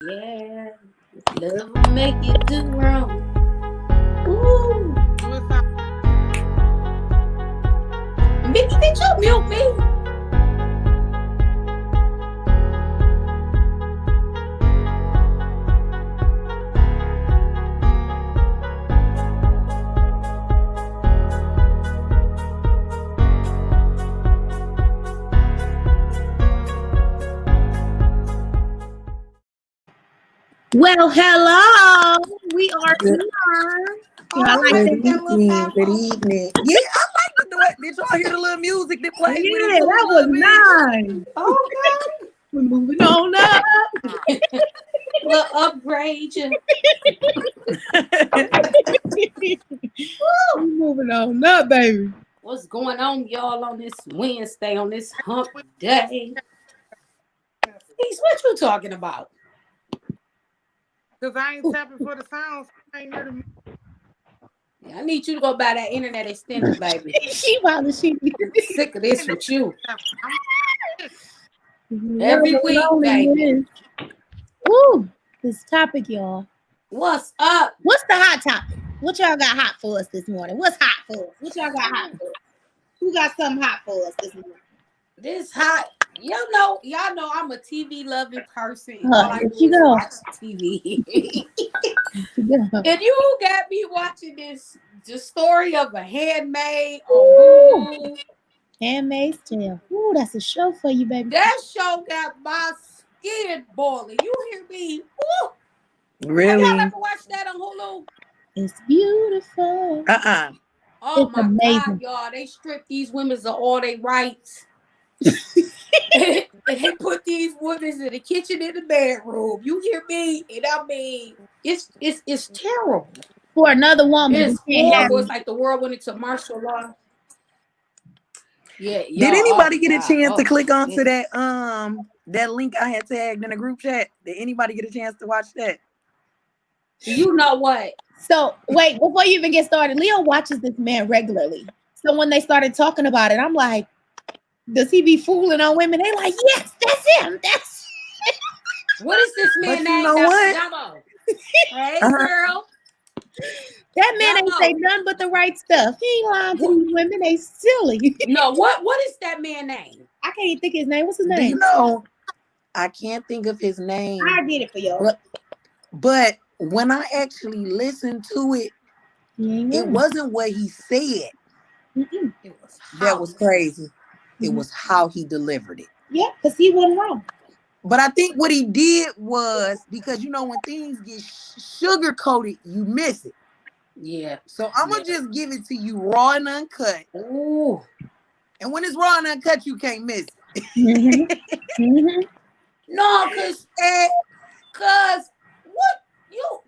Yeah, love will make you do wrong. Ooh, Mickey, did you mute me? Well, hello. We are Good, here. I Oh, like good that. evening. Good evening. Yeah, I like to do it. Did y'all hear the little music that plays with it Yeah, too that a was little bit? nice. okay. We're moving on up. We'll upgrade you. We're moving on up, baby. What's going on, y'all, on this Wednesday, on this hump day? Peace, what you talking about? Because I ain't tapping for the sounds. I ain't hear the music. Yeah, I need you to go buy that internet extender, baby. She probably she. I'm sick of this with you. I'm Every week, baby. Ooh, this topic, y'all. What's up? What's the hot topic? What y'all got hot for us this morning? What's hot for us? What y'all got hot for us? Who got something hot for us this morning? This hot. Y'all know I'm a TV loving person. And Huh, all I here do she is go. watch TV. Yeah. And you got me watching the story of a handmaid Ooh, on Hulu. Handmaid's Tale. Ooh, that's a show for you, baby. That show got my skin boiling. You hear me? Woo! Have y'all Really? ever watched that on Hulu? It's beautiful. Uh-uh. Oh It's my God, amazing. y'all. They stripped these women of all their rights. And they put these women in the kitchen in the bedroom. You hear me? And I mean, it's terrible. For another woman, It's we can't have horrible. It's it. like the world went into martial law. Yeah, Did y'all. Oh anybody my get a God. chance to Oh my click onto goodness. that link I had tagged in the group chat? Did anybody get a chance to watch that? You know what? So wait, before you even get started, Leo watches this man regularly. So when they started talking about it, I'm like, does he be fooling on women? They like, yes, that's him. That's What is this man But you name? know what? Damo. Hey, Uh-huh. girl. that man ain't say Damo. nothing but the right stuff. He ain't lying to these women. They silly. No, what is that man name? I can't even think his name. What's his Do you name? know? I can't think of his name, I did it for y'all. but when I actually listened to it, He ain't it lying. wasn't what he said Mm-mm. It was that was crazy. It was how he delivered it. Yeah, because he wasn't wrong. But I think what he did was because when things get sugar coated, you miss it. Yeah. So I'm gonna just give it to you raw and uncut. Ooh. And when it's raw and uncut, you can't miss it. Mm-hmm. Mm-hmm. No, cause what you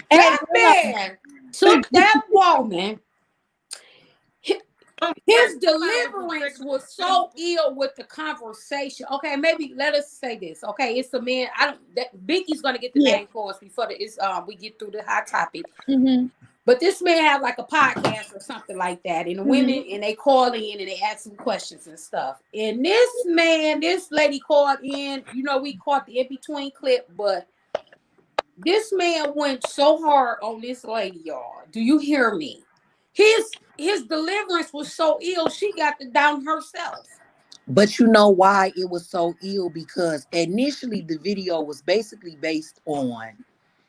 that man took that woman. His deliverance was so ill with the conversation. Okay, maybe let us say this. Okay, it's a man. I don't. That Biggie's gonna get the Yeah. name for us before we get through the hot topic. Mm-hmm. But this man had like a podcast or something like that, and the women and they call in and they ask him questions and stuff. And this lady called in. You know, we caught the in between clip, but this man went so hard on this lady, y'all. Do you hear me? His deliverance was so ill, she got to down herself. But you know why it was so ill? Because initially the video was basically based on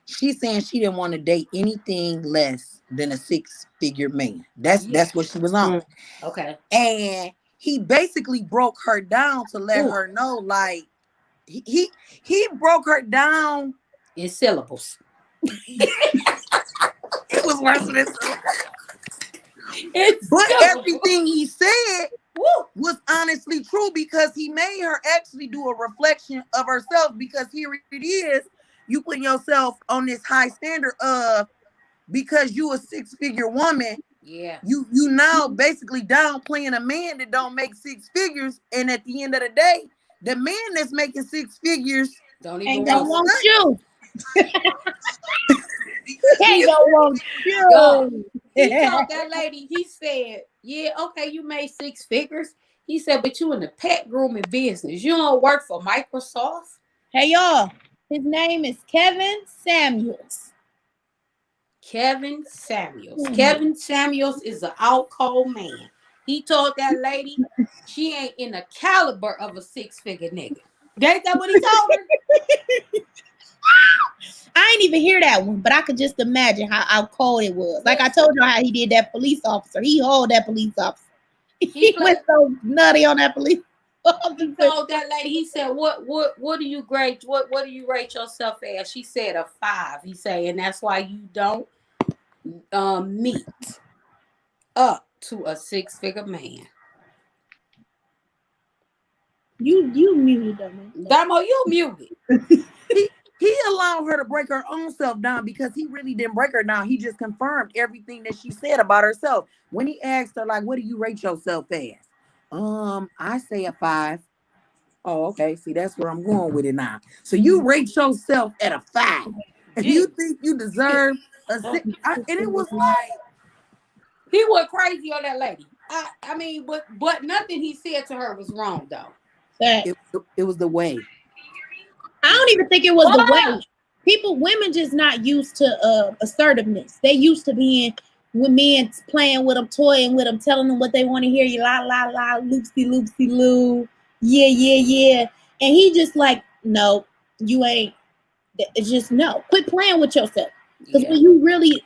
she saying she didn't want to date anything less than a 6-figure man. That's what she was on. Okay. And he basically broke her down to let Ooh. her know, like he broke her down In syllables. It was worse than this. It's But syllables. everything he said Woo. was honestly true because he made her actually do a reflection of herself. Because here it is, you putting yourself on this high standard of because you a 6-figure woman. Yeah. You now basically downplaying a man that don't make 6 figures, and at the end of the day, the man that's making 6 figures Don't Ain't even gonna want want you. Ain't gonna want Y'all, you. he told that lady, he said, yeah, okay, you made 6 figures. He said, but you in the pet grooming business. You don't work for Microsoft. Hey y'all, his name is Kevin Samuels. Kevin Samuels. Kevin Samuels is an out cold man. He told that lady she ain't in the caliber of a 6-figure nigga. Ain't that what he told her? I ain't even hear that one, but I could just imagine how cold it was. Like I told you how he did that police officer. He hauled that police officer. He went so nutty on that police officer. He told that lady, he said, what do you grade? What do you rate yourself as? She said a 5. He said, and that's why you don't meet up to a 6-figure man. You muted them. Damo, you muted. He allowed her to break her own self down because he really didn't break her down. He just confirmed everything that she said about herself. When he asked her, like, what do you rate yourself as? I say a 5. Oh, okay. See, that's where I'm going with it now. So you rate yourself at a 5. And you think you deserve a 6. And it was like he went crazy on that lady. I mean, but nothing he said to her was wrong though. It was the way. I don't even think it was the way. Women just not used to assertiveness. They used to being with men playing with them, toying with them, telling them what they want to hear. You la la la, loopsy loopsy loo, yeah. And he just like, no, you ain't. It's just no. Quit playing with yourself. Because when you really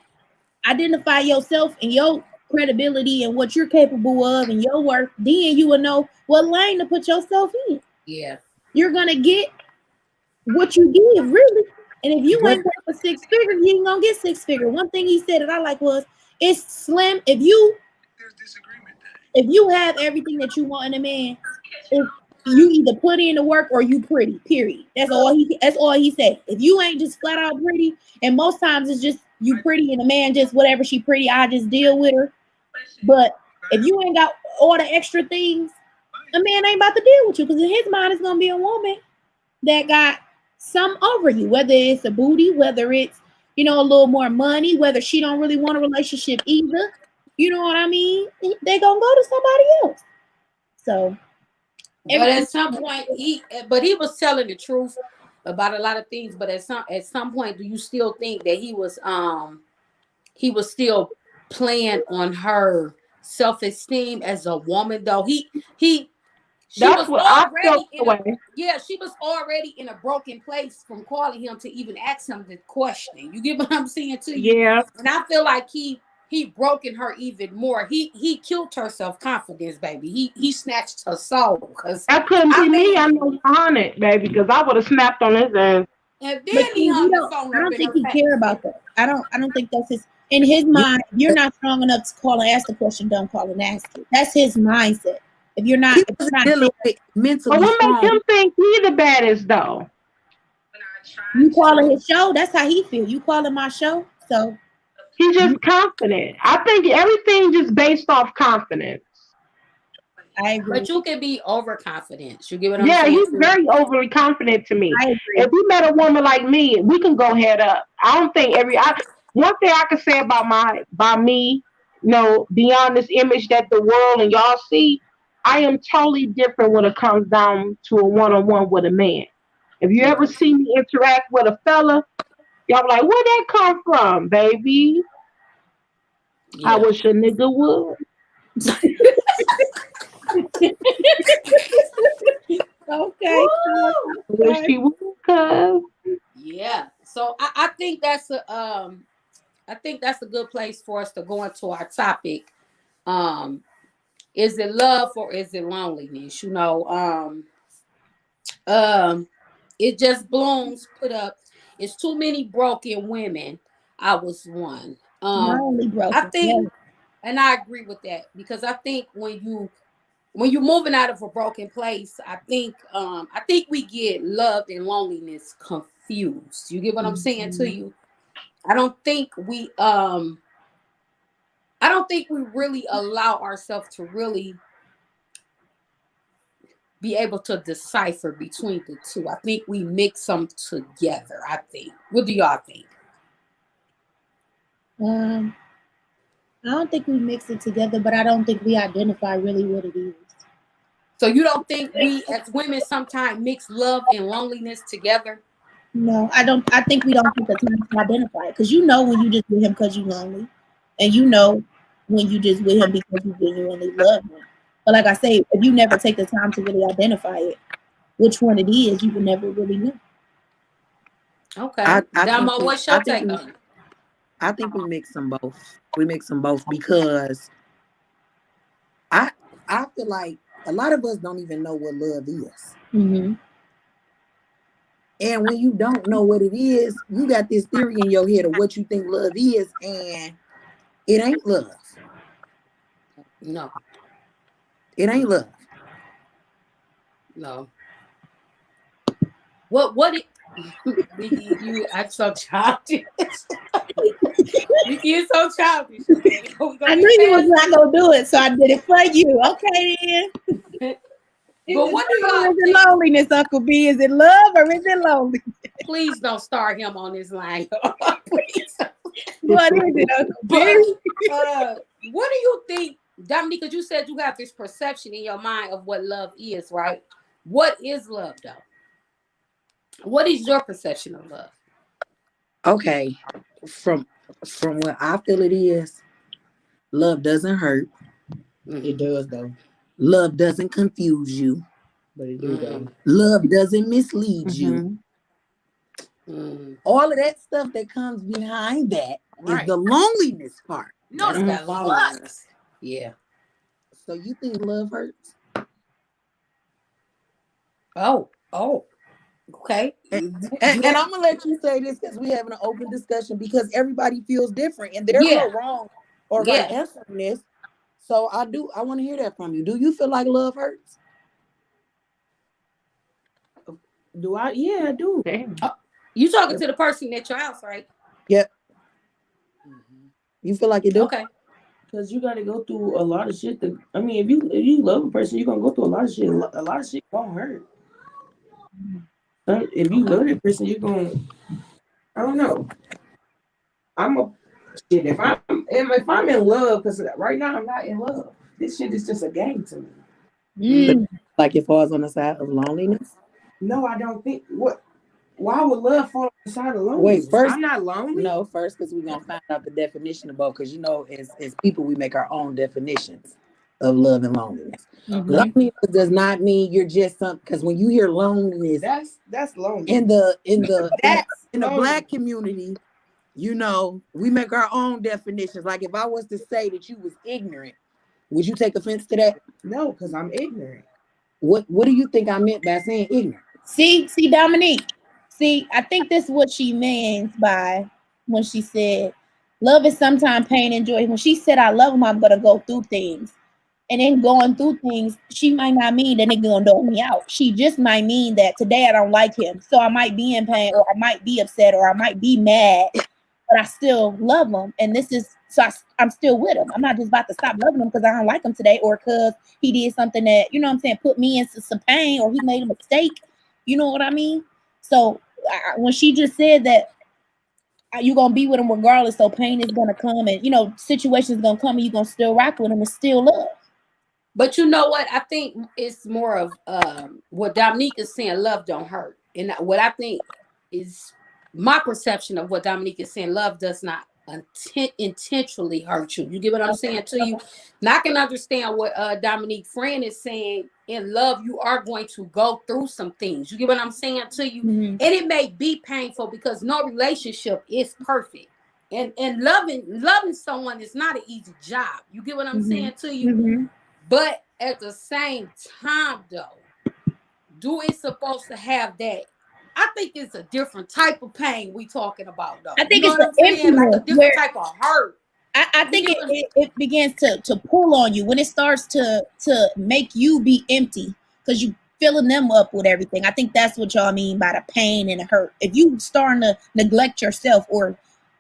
identify yourself and your credibility and what you're capable of and your worth, then you will know what lane to put yourself in. Yeah, you're gonna get what you give, really. And if you ain't for 6 figures, you ain't gonna get 6 figures. One thing he said that I like was, it's slim. If you have everything that you want in a man, if you either put in the work or you pretty, period. That's all he said. If you ain't just flat out pretty, and most times it's just you pretty and a man just whatever she pretty, I just deal with her. But if you ain't got all the extra things, a man ain't about to deal with you, because in his mind it's gonna be a woman that got some over you, whether it's a booty, whether it's, a little more money, whether she don't really want a relationship either. You know what I mean? They gonna go to somebody else. So, but at some point, he was telling the truth about a lot of things. But at some point, do you still think that he was still playing on her self-esteem as a woman? Though she was already in a broken place from calling him to even ask him the question. You get what I'm saying to you? Yeah. And I feel like he broken her even more. He killed her self-confidence, baby. He snatched her soul. Because that couldn't be me. I know on it, baby, because I would have snapped on his ass. And then he hung the phone. I don't think he care about that. I don't think that's his. In his mind, if you're not strong enough to call and ask the question, don't call and ask it. That's his mindset. If you're not dealing with mentally, but what makes him think he the baddest though? You calling his show? That's how he feel. You calling my show? So he's just confident. I think everything just based off confidence. I agree. But you can be overconfident. You get what I'm saying? Yeah, he's very overly confident to me. I agree. If we met a woman like me, we can go head up. I don't think one thing I can say about me, beyond this image that the world and y'all see, I am totally different when it comes down to a one-on-one with a man. If you ever see me interact with a fella, y'all be like, where'd that come from, baby? Yeah. I wish a nigga would. Okay. Wish he would, cuz. Yeah. So I think that's a good place for us to go into our topic. Is it love or is it loneliness? It just blooms put up. It's too many broken women. I was one. I think, and I agree with that, because I think when you're moving out of a broken place, I think we get love and loneliness confused. You get what I'm saying to you? I don't think we really allow ourselves to really be able to decipher between the two. I think we mix them together. I think. What do y'all think? I don't think we mix it together, but I don't think we identify really what it is. So you don't think we as women sometimes mix love and loneliness together? No, I don't. I think we don't take the time to identify it because you know when you just with him because you lonely, and you know when you just with him because you genuinely love him. But like I say, if you never take the time to really identify it, which one it is, you will never really know. Okay. Damo, we, what's your take on it? I think we mix them both. We mix them both because I feel like a lot of us don't even know what love is. Mm-hmm. And when you don't know what it is, you got this theory in your head of what you think love is, and it ain't love. No. It ain't love. No. What it Nikki, you are so childish. Nikki, you're so childish. I knew you was not gonna do it, so I did it for you. Okay, then. But what do y'all is it loneliness, Uncle B? Is it love or is it lonely? Please don't start him on this line. Please. What is it, Uncle B? What do you think, Dominique? Because you said you have this perception in your mind of what love is, right? What is love, though? What is your perception of love? Okay, from what I feel it is, love doesn't hurt. It does though. Love doesn't confuse you. But it do though. Love doesn't mislead you. All of that stuff that comes behind that is the loneliness part. No, it's that loneliness. Yeah. So you think love hurts? Oh. Okay. And I'm gonna let you say this because we're having an open discussion because everybody feels different and there's no wrong or right answer in this. So I want to hear that from you. Do you feel like love hurts? Do I? Yeah, I do. You talking to the person at your house, right? Yep. You feel like you do? Okay. Because you got to go through a lot of shit. I mean, if you love a person, you're gonna go through a lot of shit. A lot of shit won't hurt. If you love that person, you're gonna. I don't know. If I'm in love, because right now I'm not in love. This shit is just a game to me. Like it falls on the side of loneliness? No, I don't think. Why would love fall on the side of loneliness? Wait, first I'm not lonely. No, first because we're gonna find out the definition of both. Because as people, we make our own definitions of love and loneliness. Loneliness does not mean you're just something. Because when you hear loneliness, that's lonely. In the Black community, we make our own definitions. Like if I was to say that you was ignorant, would you take offense to that? No, because I'm ignorant. What do you think I meant by saying ignorant? See, Dominique. See, I think this is what she means by when she said, love is sometimes pain and joy. When she said, I love him, I'm going to go through things. And in going through things, she might not mean that nigga going to dog me out. She just might mean that today I don't like him. So I might be in pain or I might be upset or I might be mad, but I still love him. And I'm still with him. I'm not just about to stop loving him because I don't like him today or because he did something that, you know what I'm saying, put me into some pain or he made a mistake. You know what I mean? So when she just said that you're going to be with him regardless, so pain is going to come and, situations going to come and you're going to still rock with him and still love. But you know what? I think it's more of what Dominique is saying, love don't hurt. And what I think is my perception of what Dominique is saying, love does not intentionally hurt you. You get what I'm saying to you? Now I can understand what Dominique friend is saying. In love, you are going to go through some things. You get what I'm saying to you? And it may be painful because no relationship is perfect. And loving someone is not an easy job. You get what I'm saying to you? But at the same time, though, do it supposed to have that? I think it's a different type of pain we talking about, though. I think it's like a different type of hurt. I think it begins to pull on you when it starts to make you be empty because you filling them up with everything. I think that's what y'all mean by the pain and the hurt. If you starting to neglect yourself or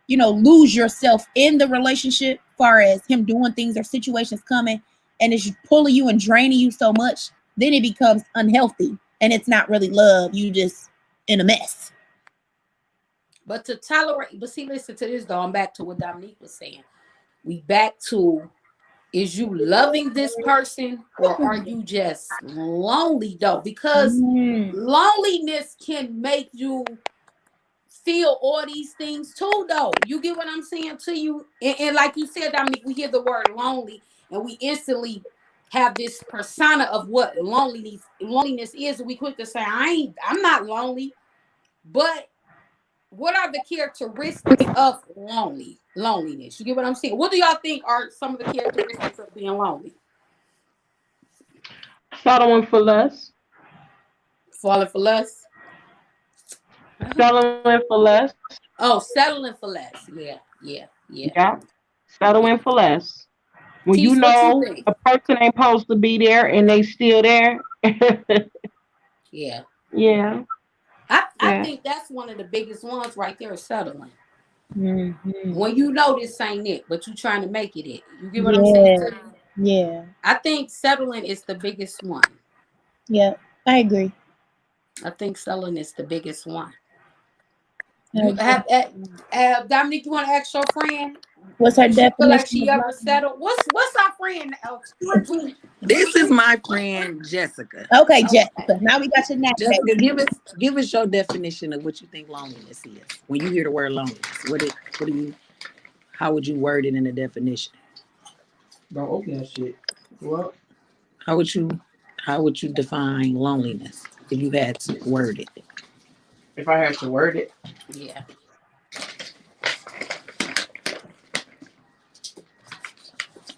lose yourself in the relationship, far as him doing things or situations coming, and it's pulling you and draining you so much, then it becomes unhealthy and it's not really love. You just in a mess. But to tolerate, listen to this though. I'm back to what Dominique was saying. We back to is you loving this person or are you just lonely though? Because loneliness can make you feel all these things too, though. You get what I'm saying to you? And like you said, Dominique, we hear the word lonely and we instantly have this persona of what loneliness is. And we quick to say, I'm not lonely. But what are the characteristics of loneliness? You get what I'm saying? What do y'all think are some of the characteristics of being lonely? Settling for less. Falling for less? Settling for less. Oh, settling for less. Yeah. Settling for less. When Tease, you what you know think? a person ain't supposed to be there and they still there. Yeah. Yeah. I think that's one of the biggest ones right there is settling. Mm-hmm. When you know this ain't it, but you trying to make it. You get what I'm saying? Yeah. I think settling is the biggest one. Yeah, I agree. I think settling is the biggest one. I You have Dominique, you want to ask your friend? What's her Does she feel definition? like she ever settled? What's our friend? This is my friend Jessica. Okay, Jessica. Now we got your name. Jessica, give us your definition of what you think loneliness is. When you hear the word loneliness, how would you word it in a definition? Don't open that shit. Well, how would you define loneliness if you had to word it? If I had to word it, yeah.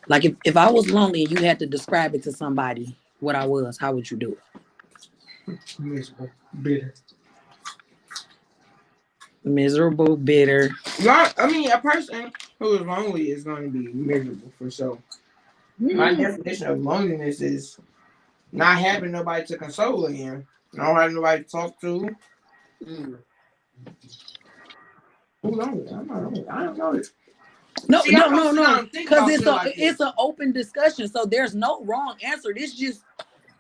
Like if I was lonely and you had to describe it to somebody what I was, how would you do it? Miserable, bitter. Miserable, bitter. A person who is lonely is going to be miserable for sure. My definition of loneliness is not having nobody to console in, not having nobody to talk to. Who's lonely? I'm not lonely. I don't know it. No. Because It's an open discussion, so there's no wrong answer. It's just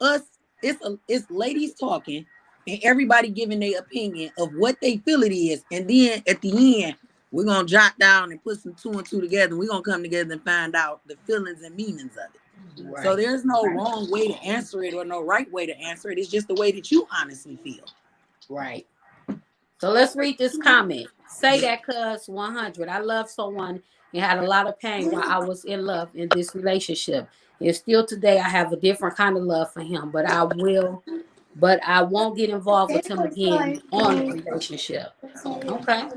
us. It's ladies talking, and everybody giving their opinion of what they feel it is, and then at the end, we're gonna jot down and put some 2 and 2 together. And we're gonna come together and find out the feelings and meanings of it. Right. So there's no wrong way to answer it or no right way to answer it. It's just the way that you honestly feel. Right. So let's read this comment. Say that cuz 100. I love someone and had a lot of pain while I was in love in this relationship. And still today I have a different kind of love for him, but I won't get involved with him again on the relationship. Okay.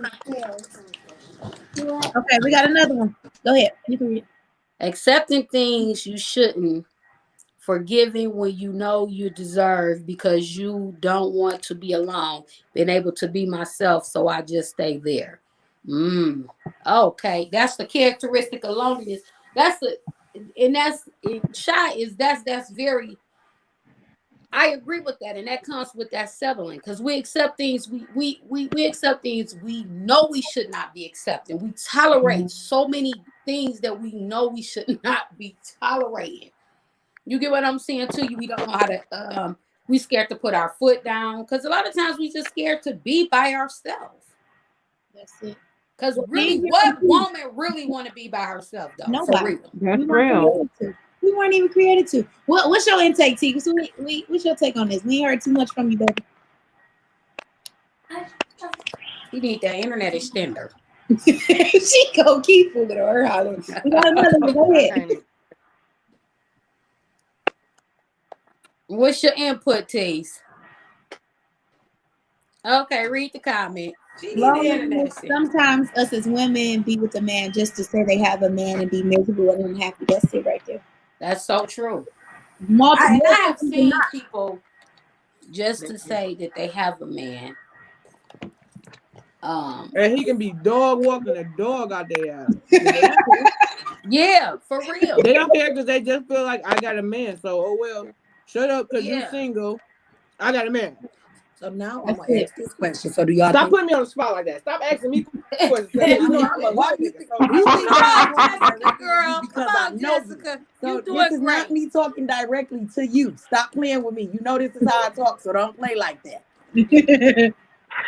Okay, we got another one. Go ahead. You can read. Accepting things you shouldn't. Forgiving when you know you deserve because you don't want to be alone. Being able to be myself, so I just stay there. Okay, that's the characteristic of loneliness. That's very. I agree with that, and that comes with that settling because we accept things. We accept things we know we should not be accepting. We tolerate so many things that we know we should not be tolerating. You get what I'm saying to you? We don't know how to, we scared to put our foot down because a lot of times we just scared to be by ourselves. That's it. Because really, what woman really want to be by herself though? Nobody. That's real. We weren't even created to. What's your intake, T? So what's your take on this? We ain't heard too much from you, baby. You need that internet extender. She go keep fooling her hollering. We got another one. Go ahead. What's your input, Tease? Okay, read the comment. Sometimes us as women be with a man just to say they have a man and be miserable and unhappy. That's it right there. That's so true. I have seen people just to say that they have a man. And he can be dog walking a dog out there. Yeah, for real. They don't care because they just feel like I got a man. So, oh well, shut up because you're single. I got a man. So now I'm gonna ask this question. So do y'all stop putting me on the spot like that? Stop asking me questions. Why do you think girl? Come on, Jessica. So this is not me talking directly to you. Stop playing with me. You know this is how I talk, so don't play like that.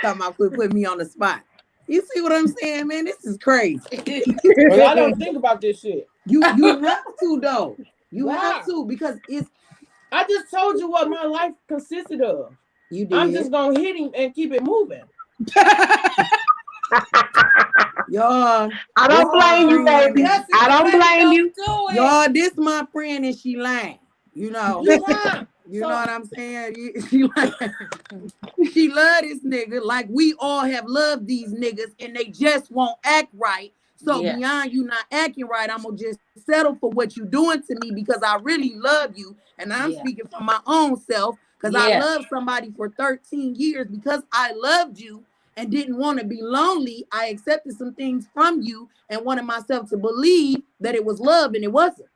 Talking about put me on the spot. You see what I'm saying, man? This is crazy. Well, I don't think about this shit. You have to though. You Why? have to because it's. I just told you what my life consisted of. You did. I'm just gonna hit him and keep it moving. Y'all. I don't blame you, baby. I don't blame you. Y'all, this my friend and she lying. You know. You lying. You know what I'm saying? She love this nigga like we all have loved these niggas and they just won't act right. So beyond you not acting right, I'm gonna just settle for what you doing to me because I really love you. And I'm speaking for my own self because I loved somebody for 13 years because I loved you and didn't want to be lonely. I accepted some things from you and wanted myself to believe that it was love and it wasn't.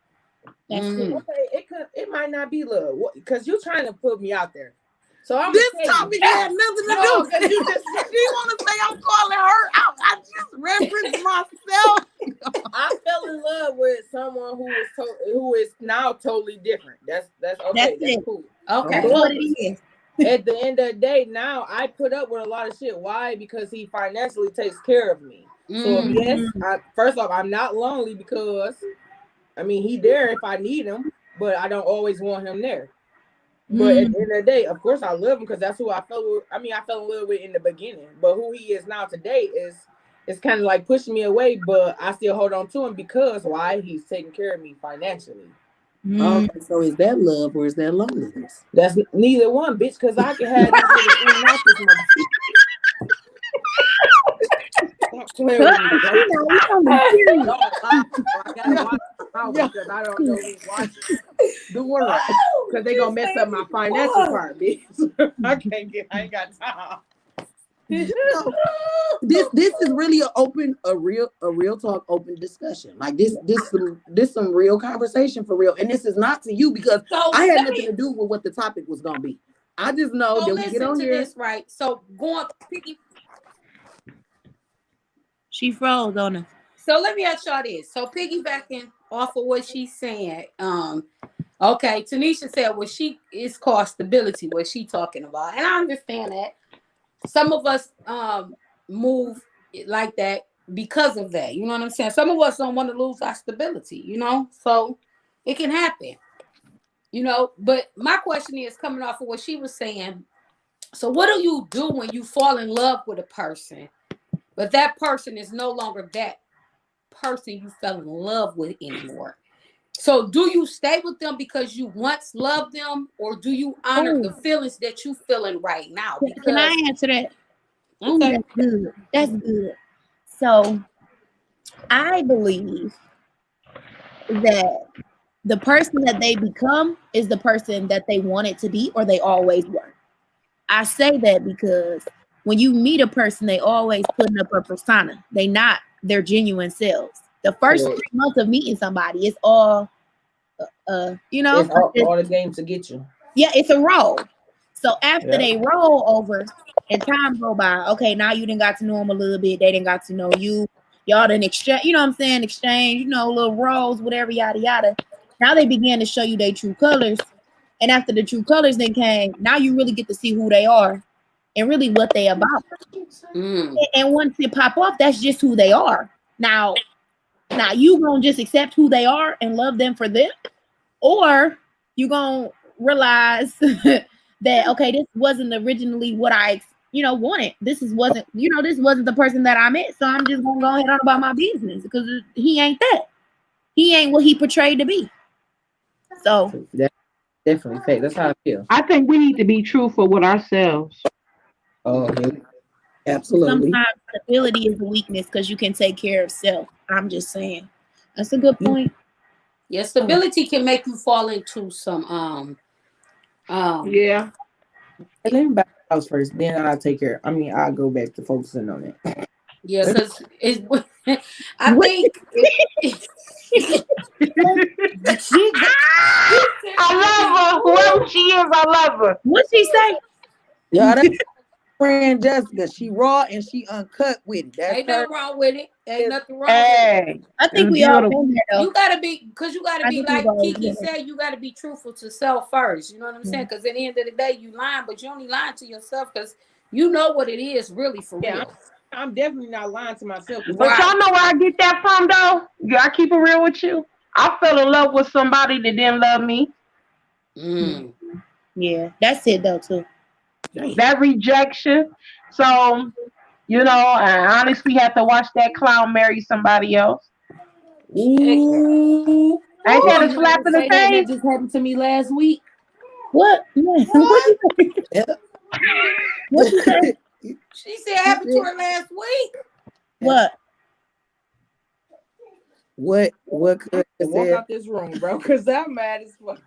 Okay, it might not be love because you're trying to put me out there. So I'm this topic had nothing to do. Because you just she want to say I'm calling her out. I just referenced myself. I fell in love with someone who is now totally different. That's okay. That's cool. Okay. But at the end of the day, now I put up with a lot of shit. Why? Because he financially takes care of me. So yes, first off, I'm not lonely because I mean he there if I need him, but I don't always want him there. But at the end of the day, of course, I love him because that's who I fell with. I mean, I fell in love with in the beginning, but who he is now today is kind of like pushing me away. But I still hold on to him because why? He's taking care of me financially. Okay, so is that love or is that loneliness? That's neither one, bitch. Because I can have these niggas in and out this Stop playing with me, bro. I gotta watch my mouth because I don't know who's watching the world because they gonna mess up my financial part, bitch. I ain't got time. This is really a real talk, open discussion. Like this some real conversation for real. And this is not to you because I had nothing to do with what the topic was gonna be. I just know that we get on here. This, right? So going Piggy. She froze on her. So let me ask y'all this. So piggybacking off of what she's saying, okay, Tanisha said what she is called stability, what she talking about. And I understand that. Some of us move like that because of that. You know what I'm saying? Some of us don't want to lose our stability, you know? So it can happen. You know, but my question is coming off of what she was saying. So what do you do when you fall in love with a person, but that person is no longer that person you fell in love with anymore? So do you stay with them because you once loved them, or do you honor the feelings that you feeling right now? Because, can I answer that? Okay. That's good. That's good. So I believe that the person that they become is the person that they wanted to be or they always were. I say that because when you meet a person, they always putting up a persona. They not their genuine selves. The first 3 months of meeting somebody, it's all, you know, it's all the game to get you. Yeah, it's a role. So after they roll over and time go by, okay, now you done got to know them a little bit. They done got to know you. Y'all done exchange, you know what I'm saying? Exchange, you know, little roles, whatever, yada, yada. Now they began to show you their true colors. And after the true colors then came, now you really get to see who they are and really what they about. And once they pop off, that's just who they are. Now you gonna just accept who they are and love them for them, or you gonna realize that okay, this wasn't originally what I wanted. This wasn't the person that I met, so I'm just gonna go ahead on about my business because he ain't that. He ain't what he portrayed to be. So that's definitely fake. That's how I feel. I think we need to be truthful with ourselves. Oh, absolutely. Sometimes stability is a weakness because you can take care of self. I'm just saying. That's a good point. Yeah, stability can make you fall into some yeah. And let me back to the house first, then I'll take care. I mean, I'll go back to focusing on it. Yeah, because I think I love her. Whoever she is, I love her. What'd she say? Yeah, that's friend Jessica. She raw and she uncut with it. That's ain't nothing wrong with it. Ain't nothing wrong with it. I think we all been there though. You gotta be like Kiki said, you gotta be truthful to self first. You know what I'm saying? Because at the end of the day, you lying, but you only lying to yourself because you know what it is really for real. I'm definitely not lying to myself. But y'all know where I get that from though? I keep it real with you. I fell in love with somebody that didn't love me. Mm. Yeah, that's it though too. That rejection. So, I honestly had to watch that clown marry somebody else. Ooh. Ain't that a You slap in the say that face? just happened to me last week. What? What you say? What you say? She said happened to her last week. What? What could have Walk said? out this room, bro, because I'm mad as fuck.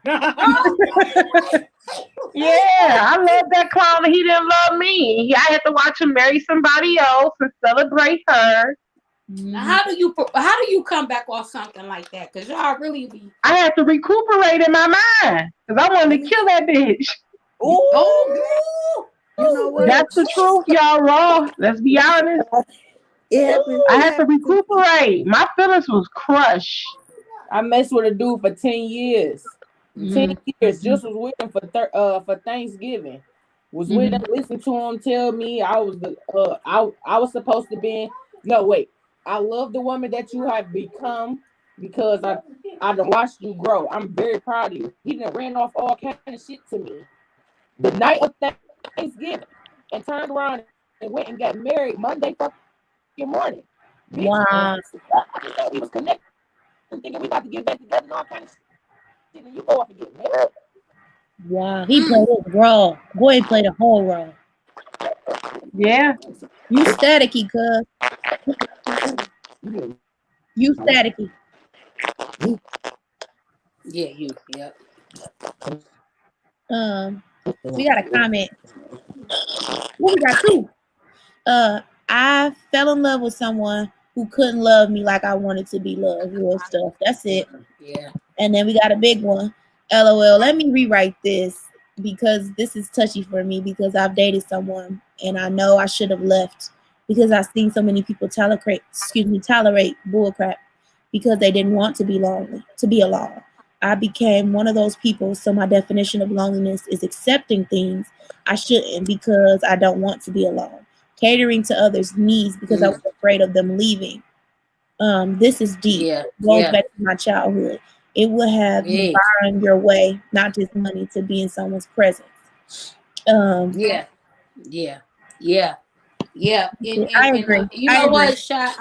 Yeah, I love that clown. And he didn't love me. I had to watch him marry somebody else and celebrate her. Now, how do you come back off something like that? Because y'all really be. I had to recuperate in my mind because I wanted to kill that bitch. Oh, You know what? That's the truth, y'all. Raw. Let's be honest. It happened. I had to recuperate. My feelings was crushed. I messed with a dude for 10 years. 10 years. Mhm. Just was with him for Thanksgiving. Was with him, Mhm. listened to him tell me I was I was supposed to be. No, wait. I love the woman that you have become because I done watched you grow. I'm very proud of you. He done ran off all kind of shit to me the night of Thanksgiving and turned around and went and got married Monday fucking morning. Wow. I thought we was connected, thinking we about to get back together and all kind of shit. And you go off and get married. Wow. He played it raw. Boy, he played the whole role. Yeah. You staticky, cuz. You staticky. yeah, you. Yep. We got a comment. Well, we got two. I fell in love with someone who couldn't love me like I wanted to be loved. Real stuff. That's it. Yeah. And then we got a big one. LOL. Let me rewrite this because this is touchy for me because I've dated someone and I know I should have left because I've seen so many people tolerate bullcrap because they didn't want to be lonely, to be alone. I became one of those people, so my definition of loneliness is accepting things I shouldn't because I don't want to be alone, catering to others' needs because I was afraid of them leaving. This is deep. Yeah. Goes Yeah. back to my childhood. It would have you Yeah. borrowing your way, not just money, to be in someone's presence. Yeah. Yeah. Yeah. Yeah. I agree. You I know agree. what, Shy?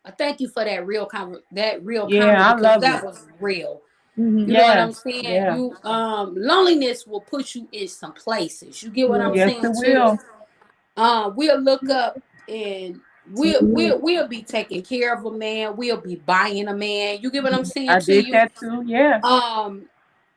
I thank you for that real comment Yeah, I because love that it. was real. Mhm. You know what I'm Yes. saying? Yeah. You loneliness will put you in some places. You get what I'm Yes, saying it too? will. We'll look up and we'll be taking care of a man. We'll be buying a man. You get what I'm saying I to did you? that too. Yeah.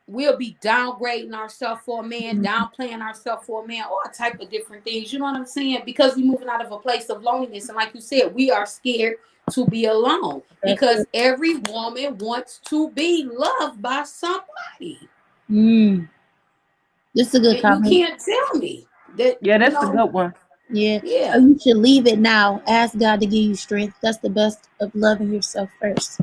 We'll be downgrading ourselves for a man, downplaying ourselves for a man, all type of different things. You know what I'm saying? Because we're moving out of a place of loneliness. And like you said, we are scared to be alone because every woman wants to be loved by somebody. This is a good comment. You can't tell me that. Yeah, that's a good one. Yeah. Yeah. So you should leave it now. Ask God to give you strength. That's the best of loving yourself 1st.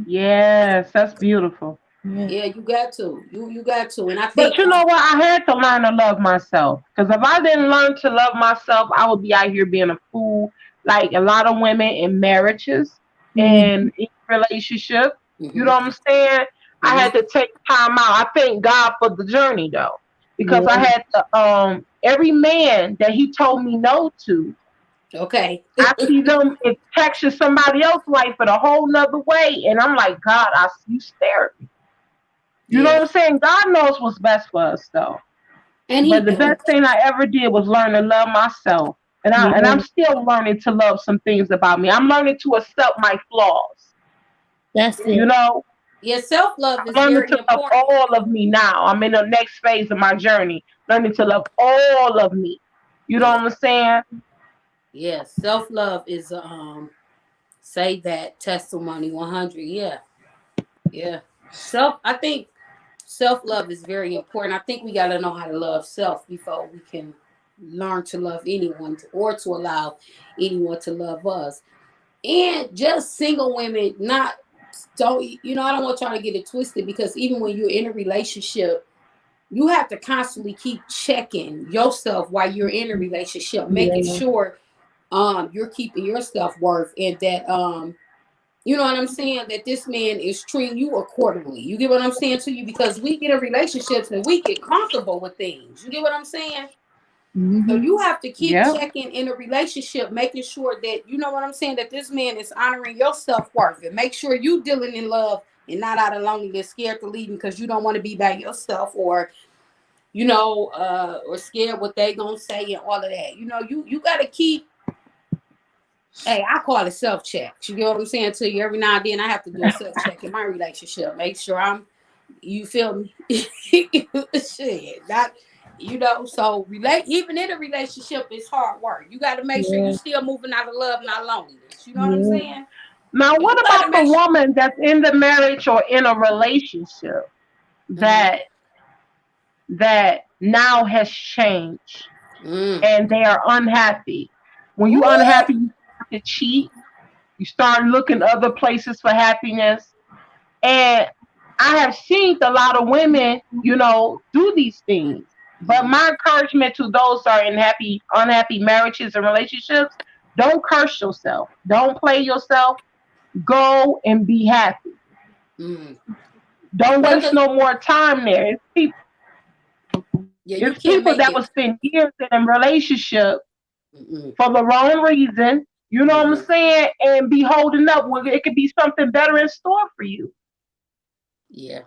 Yes, that's beautiful. Yeah, you got to. You got to. And I But think you know what? I had to learn to love myself. Because if I didn't learn to love myself, I would be out here being a fool. Like a lot of women in marriages and in relationship. You know what I'm saying? I had to take time out. I thank God for the journey though. Because I had to every man that he told me no to. Okay. I see them texting somebody else's life in a whole nother way. And I'm like, God, I see you staring. You know what I'm saying? God knows what's best for us, though. But the best thing I ever did was learn to love myself, and I'm still learning to love some things about me. I'm learning to accept my flaws. That's it. You know. Yeah, self-love is I'm learning very to love important. all of me now. I'm in the next phase of my journey, learning to love all of me. You know what I'm saying? Yeah, self-love is say that testimony 100. Yeah. I think self-love is very important. I think we got to know how to love self before we can learn to love anyone or to allow anyone to love us. And just single women, I don't want y'all to get it twisted because even when you're in a relationship, you have to constantly keep checking yourself while you're in a relationship, making sure you're keeping your self-worth and that you know what I'm saying, that this man is treating you accordingly. You get what I'm saying to you? Because we get in relationships and we get comfortable with things. You get what I'm saying? So you have to keep checking in a relationship, making sure that, you know what I'm saying, that this man is honoring your self-worth, and make sure you dealing in love and not out of loneliness, scared to leave because you don't want to be by yourself, or, you know, or scared what they gonna say and all of that. You know, you got to keep, hey, I call it self-check. You get what I'm saying to you? Every now and then I have to do a self-check in my relationship. Make sure I'm, you feel me? Shit, not, you know, so even in a relationship, it's hard work. You got to make sure you're still moving out of love, not loneliness. You know what I'm saying? Now, And what you gotta about the make sure- woman that's in the marriage or in a relationship that now has changed and they are unhappy? When you're unhappy, you start to cheat. You start looking other places for happiness. And I have seen a lot of women, you know, do these things. But my encouragement to those who are in unhappy marriages and relationships, don't curse yourself. Don't play yourself. Go and be happy. Don't waste no more time there. It's people that will spend years in a relationship for the wrong reason, you know what I'm saying, and be holding up when it could be something better in store for you. Yeah.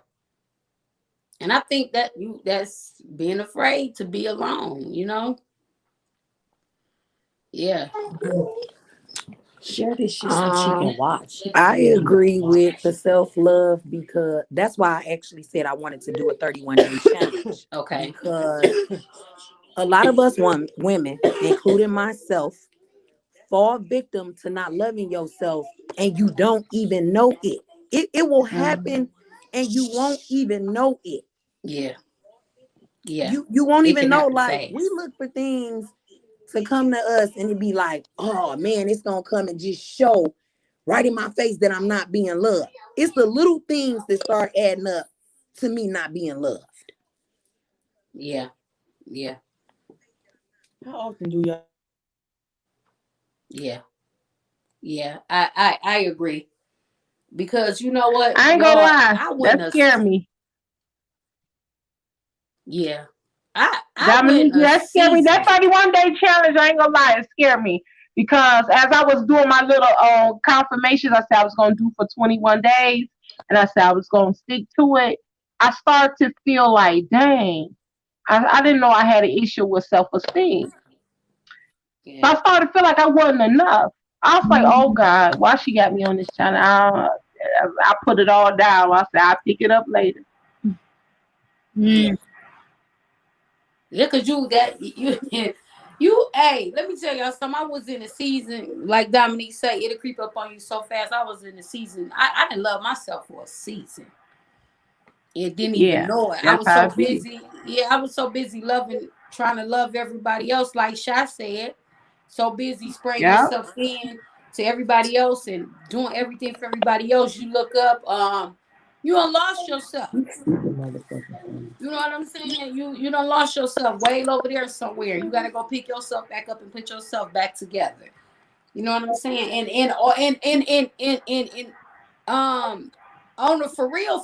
And I think that that's being afraid to be alone, you know? Yeah. Share this shit so she can watch. I agree with the self-love, because that's why I actually said I wanted to do a 31-day challenge. Okay. Because a lot of us women, including myself, fall victim to not loving yourself, and you don't even know it. It will happen and you won't even know it. Yeah. Yeah. You won't It even can know. happen Like, fast. we look for things to come to us and it be like, oh man, it's gonna come and just show right in my face that I'm not being loved. It's the little things that start adding up to me not being loved. Yeah. Yeah. How often do y'all? Yeah. Yeah. I agree. Because you know what? I ain't gonna lie. I wouldn't That scared me. Yeah. I Dominique, went a that scared me. season. That 31-day challenge, I ain't gonna lie, it scared me. Because as I was doing my little confirmations, I said I was gonna do for 21 days, and I said I was gonna stick to it. I started to feel like, dang, I didn't know I had an issue with self-esteem. Yeah. So I started to feel like I wasn't enough. I was like, oh God, why she got me on this channel? I put it all down. I said, I'll pick it up later. Yeah. Yeah, because hey, let me tell y'all something. I was in a season, like Dominique said, it'll creep up on you so fast. I was in a season. I didn't love myself for a season. It didn't even know it. I was so busy. Yeah, I was so busy trying to love everybody else, like Sha said. So busy spraying yourself in to everybody else and doing everything for everybody else. You look up, you done lost yourself. You know what I'm saying? You done lost yourself way over there somewhere. You gotta go pick yourself back up and put yourself back together. You know what I'm saying? And on the for real,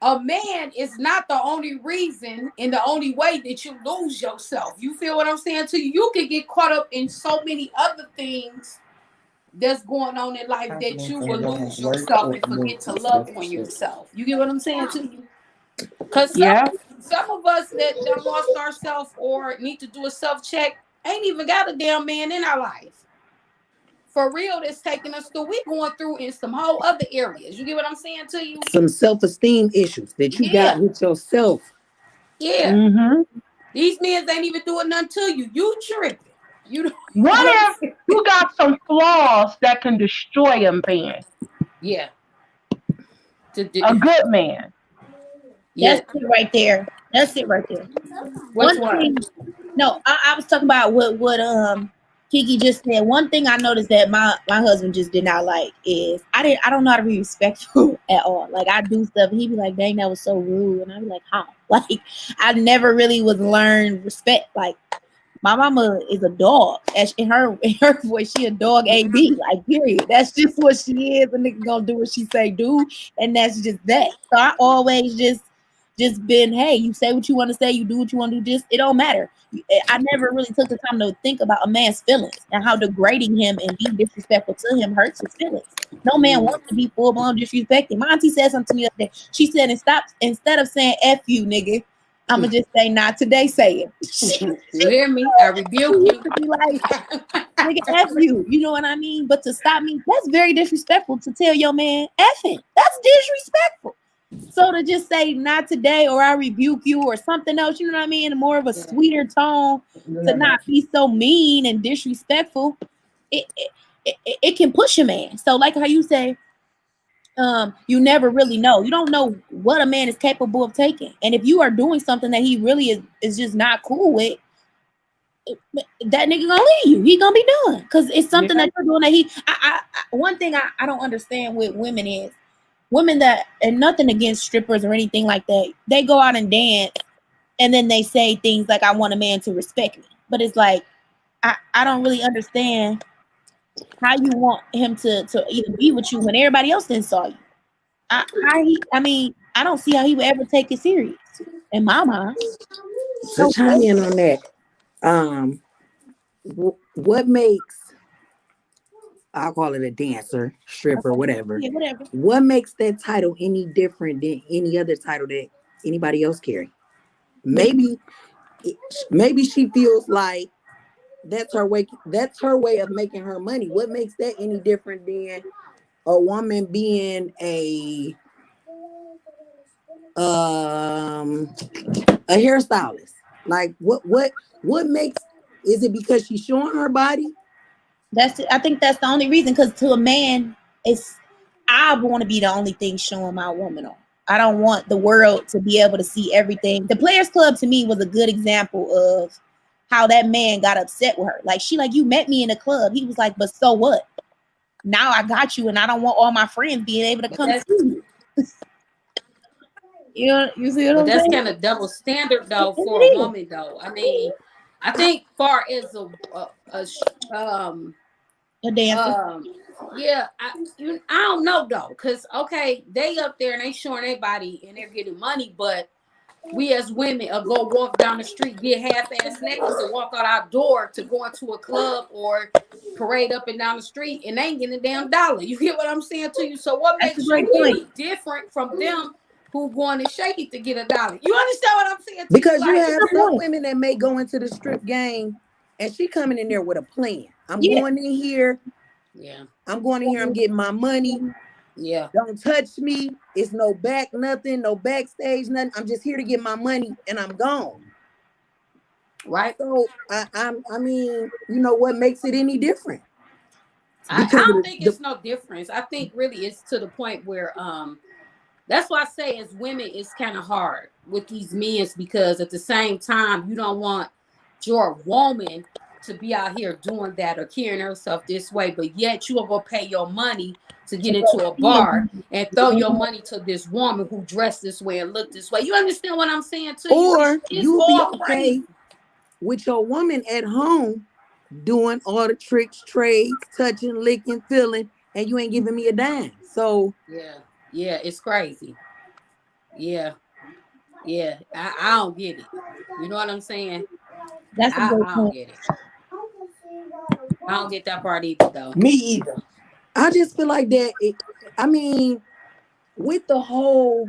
a man is not the only reason and the only way that you lose yourself. You feel what I'm saying to you? You can get caught up in so many other things that's going on in life that you will lose yourself and forget to love on yourself. You get what I'm saying to you? Because some of us that done lost ourselves or need to do a self-check ain't even got a damn man in our life. For real, that's taking us through. We going through in some whole other areas. You get what I'm saying to you? Some self-esteem issues that you got with yourself. Yeah. Mm-hmm. These men ain't even doing nothing to you. You tripping. What if you got some flaws that can destroy a man? Yeah. A good man. That's it right there. That's it right there. Which one? No, I was talking about what Kiki just said. One thing I noticed that my husband just did not like is I don't know how to be respectful at all. Like, I do stuff and he'd be like, dang, that was so rude. And I'd be like, how? Like, I never really was learned respect. Like, My mama is a dog. In her voice, she a dog AB. Like, period. That's just what she is. A nigga gonna do what she say do, and that's just that. So I always just been, hey, you say what you want to say, you do what you want to do. Just it don't matter. I never really took the time to think about a man's feelings and how degrading him and being disrespectful to him hurts his feelings. No man wants to be full blown disrespected. My auntie said something to me the other day. She said, instead of saying F you, nigga, I'ma just say not today, say it. You hear me? I rebuke She you. used to be like, nigga, F you. You know what I mean? But to stop me, that's very disrespectful to tell your man F it. That's disrespectful. So to just say not today or I rebuke you or something else, you know what I mean? More of a sweeter tone to not be so mean and disrespectful. It can push a man. So like how you say, you never really know. You don't know what a man is capable of taking. And if you are doing something that he really is just not cool with, that nigga gonna leave you. He gonna be done because it's something that you're doing that he. One thing I don't understand with women is women that, and nothing against strippers or anything like that, they go out and dance and then they say things like, I want a man to respect me. But it's like, I don't really understand how you want him to even be with you when everybody else didn't saw you. I mean, I don't see how he would ever take it serious in my mind. So chime in on that. What makes, I'll call it a dancer, stripper, whatever. Yeah, whatever. What makes that title any different than any other title that anybody else carry? Maybe she feels like that's her way of making her money. What makes that any different than a woman being a hairstylist? Like what makes, is it because she's showing her body? I think that's the only reason, because to a man, I want to be the only thing showing my woman on. I don't want the world to be able to see everything. The Players Club to me was a good example of how that man got upset with her. Like, you met me in the club. He was like, but so what? Now I got you, and I don't want all my friends being able to come see you. You see what I'm saying? That's kind of double standard though for a woman though. I mean, I think far as a dancer. Yeah, I don't know though, because okay, they up there and they showing their body and they're getting money, but we as women go walk down the street, get half-ass naked to walk out our door to go into a club or parade up and down the street, and they ain't getting a damn dollar. You get what I'm saying to you? So what makes you any different from them who going to shake it to get a dollar? You understand what I'm saying? Because you have some women that may go into the strip game and she coming in there with a plan. I'm going in here. Yeah. I'm going in here. I'm getting my money. Yeah. Don't touch me. It's no back, nothing, no backstage, nothing. I'm just here to get my money and I'm gone. Right. So I mean, you know what makes it any different? I don't think it's no difference. I think really it's to the point where that's why I say as women it's kind of hard with these men, because at the same time you don't want your woman to be out here doing that or carrying herself this way, but yet you will go pay your money to get into a bar and throw your money to this woman who dressed this way and looked this way. You understand what I'm saying to you? Or you be okay with your woman at home doing all the tricks, trades, touching, licking, feeling, and you ain't giving me a dime. So yeah, it's crazy. Yeah, I don't get it. You know what I'm saying? That's I don't get it. I don't get that part either, though. Me either. I just feel like that. I mean, with the whole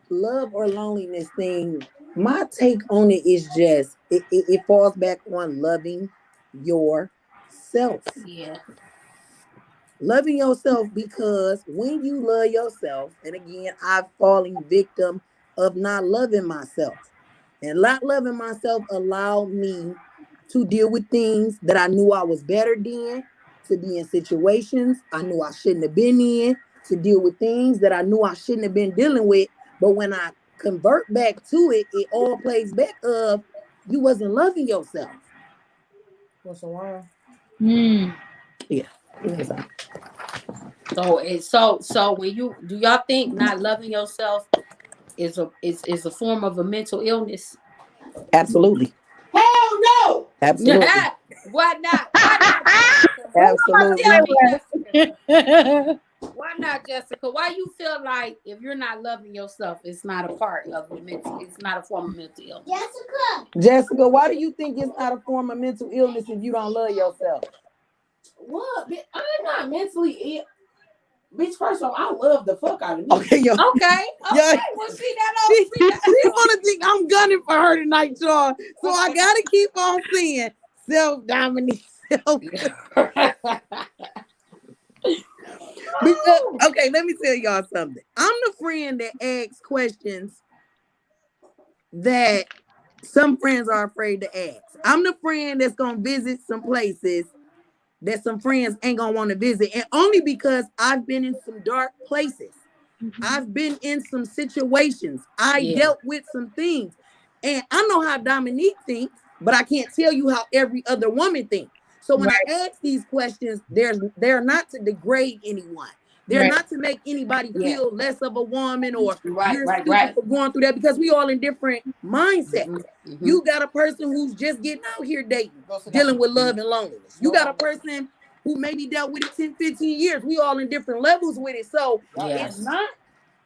love or loneliness thing, my take on it is just it falls back on loving yourself. Yeah. Loving yourself, because when you love yourself, and again, I've fallen victim of not loving myself. And not loving myself allowed me to deal with things that I knew I was better than, to be in situations I knew I shouldn't have been in, to deal with things that I knew I shouldn't have been dealing with. But when I convert back to it, it all plays back of you wasn't loving yourself. What's a while? Yeah. So when do y'all think not loving yourself is a form of a mental illness? Absolutely. Hell no! Absolutely. Why not? Why not? Absolutely. Tell me, Jessica. Why not, Jessica? Why you feel like if you're not loving yourself, it's not a part of the mental, it's not a form of mental illness? Jessica, why do you think it's not a form of mental illness if you don't love yourself? What? I'm not mentally ill. Bitch, first of all, I love the fuck out of me. Okay, yo. Okay. Yeah. Well, see that She wanna think I'm gunning for her tonight, y'all. So I gotta keep on saying self-dominate. Because, okay, let me tell y'all something. I'm the friend that asks questions that some friends are afraid to ask. I'm the friend that's gonna visit some places that some friends ain't gonna want to visit, and only because I've been in some dark places. I've been in some situations. I dealt with some things, and I know how Dominique thinks, but I can't tell you how every other woman thinks. So when I ask these questions, they're not to degrade anyone. They're not to make anybody feel less of a woman or you're stupid for going through that, because we all in different mindsets. You got a person who's just getting out here dating, dealing with love and loneliness. You got a person who maybe dealt with it 10, 15 years. We all in different levels with it. So it's not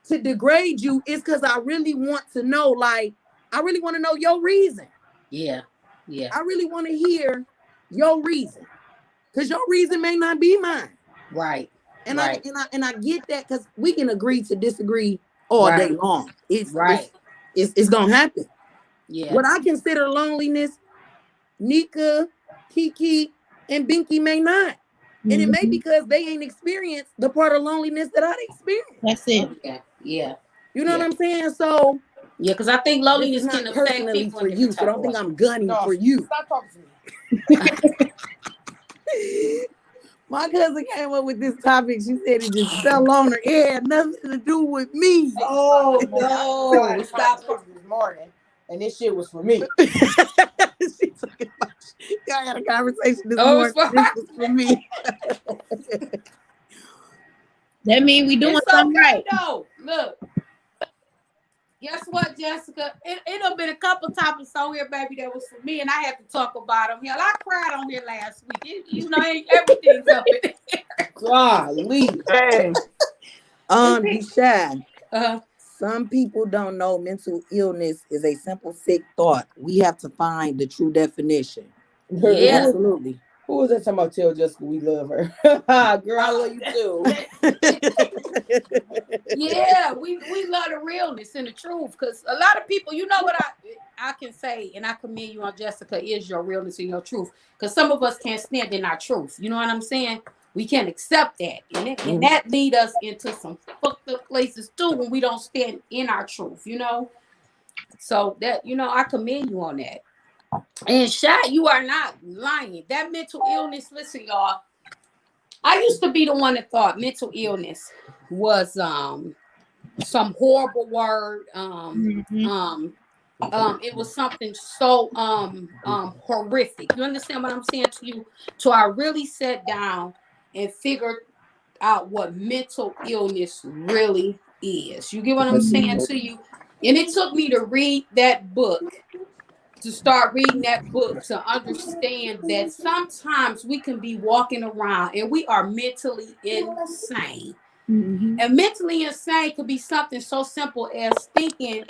to degrade you. It's because I really want to know, like, I really want to know your reason. Yeah. I really want to hear your reason, because your reason may not be mine. Right. And I get that, because we can agree to disagree all day long. It's gonna happen. Yeah. What I consider loneliness, Nika, Kiki, and Binky may not. And it may be because they ain't experienced the part of loneliness that I experienced. That's it. Okay. Yeah. You know what I'm saying? So yeah, because I think loneliness it's can not affect personally people for you. So I don't think I'm gunning for you. Stop talking to me. My cousin came up with this topic. She said it just fell on her. It had nothing to do with me. Oh no! Stop talking this morning, and this shit was for me. She talking about, y'all had a conversation this morning. This was for me. That means we doing something right. No, look. Guess what, Jessica? It'll been a couple topics on here, baby, that was for me, and I had to talk about them. Hell, I cried on here last week. You know, everything's up in there. Golly. Deshaun. Some people don't know mental illness is a simple sick thought. We have to find the true definition. Yeah. Absolutely. Who was that talking about? Tell Jessica we love her. Girl, I love you too. Yeah, we love the realness and the truth, because a lot of people, you know what I can say, and I commend you on, Jessica, is your realness and your truth, because some of us can't stand in our truth. You know what I'm saying? We can't accept that, and that lead us into some fucked up places too when we don't stand in our truth. You know, so that, you know, I commend you on that. And Shy, you are not lying. That mental illness, listen, y'all. I used to be the one that thought mental illness was some horrible word. It was something so horrific. You understand what I'm saying to you? So I really sat down and figured out what mental illness really is. You get what I'm saying to you? And it took me to read that book, to start reading that book, to understand that sometimes we can be walking around and we are mentally insane. And mentally insane could be something so simple as thinking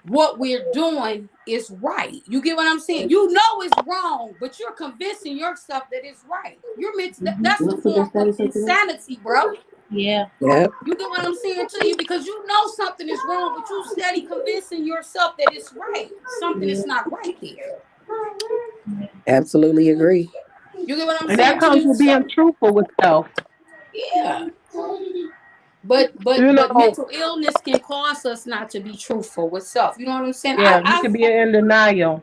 what we're doing is right. You get what I'm saying? You know it's wrong, but you're convincing yourself that it's right. You're that's the form of insanity, bro. Yeah. Yep. You get what I'm saying to you? Because you know something is wrong, but you steady convincing yourself that it's right. Something is not right there. Absolutely agree. You get what I'm And saying? that comes with being truthful with self. Yeah. But You know, mental illness can cause us not to be truthful with self. You know what I'm saying? Yeah, you can be in denial.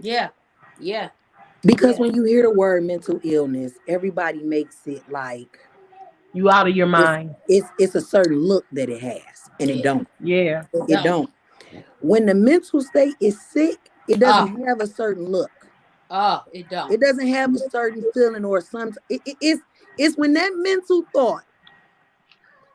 Yeah. Because when you hear the word mental illness, everybody makes it like you out of your mind. It's a certain look that it has, and it don't. Yeah. It don't. When the mental state is sick, it doesn't have a certain look. It don't. It doesn't have a certain feeling or some. It's when that mental thought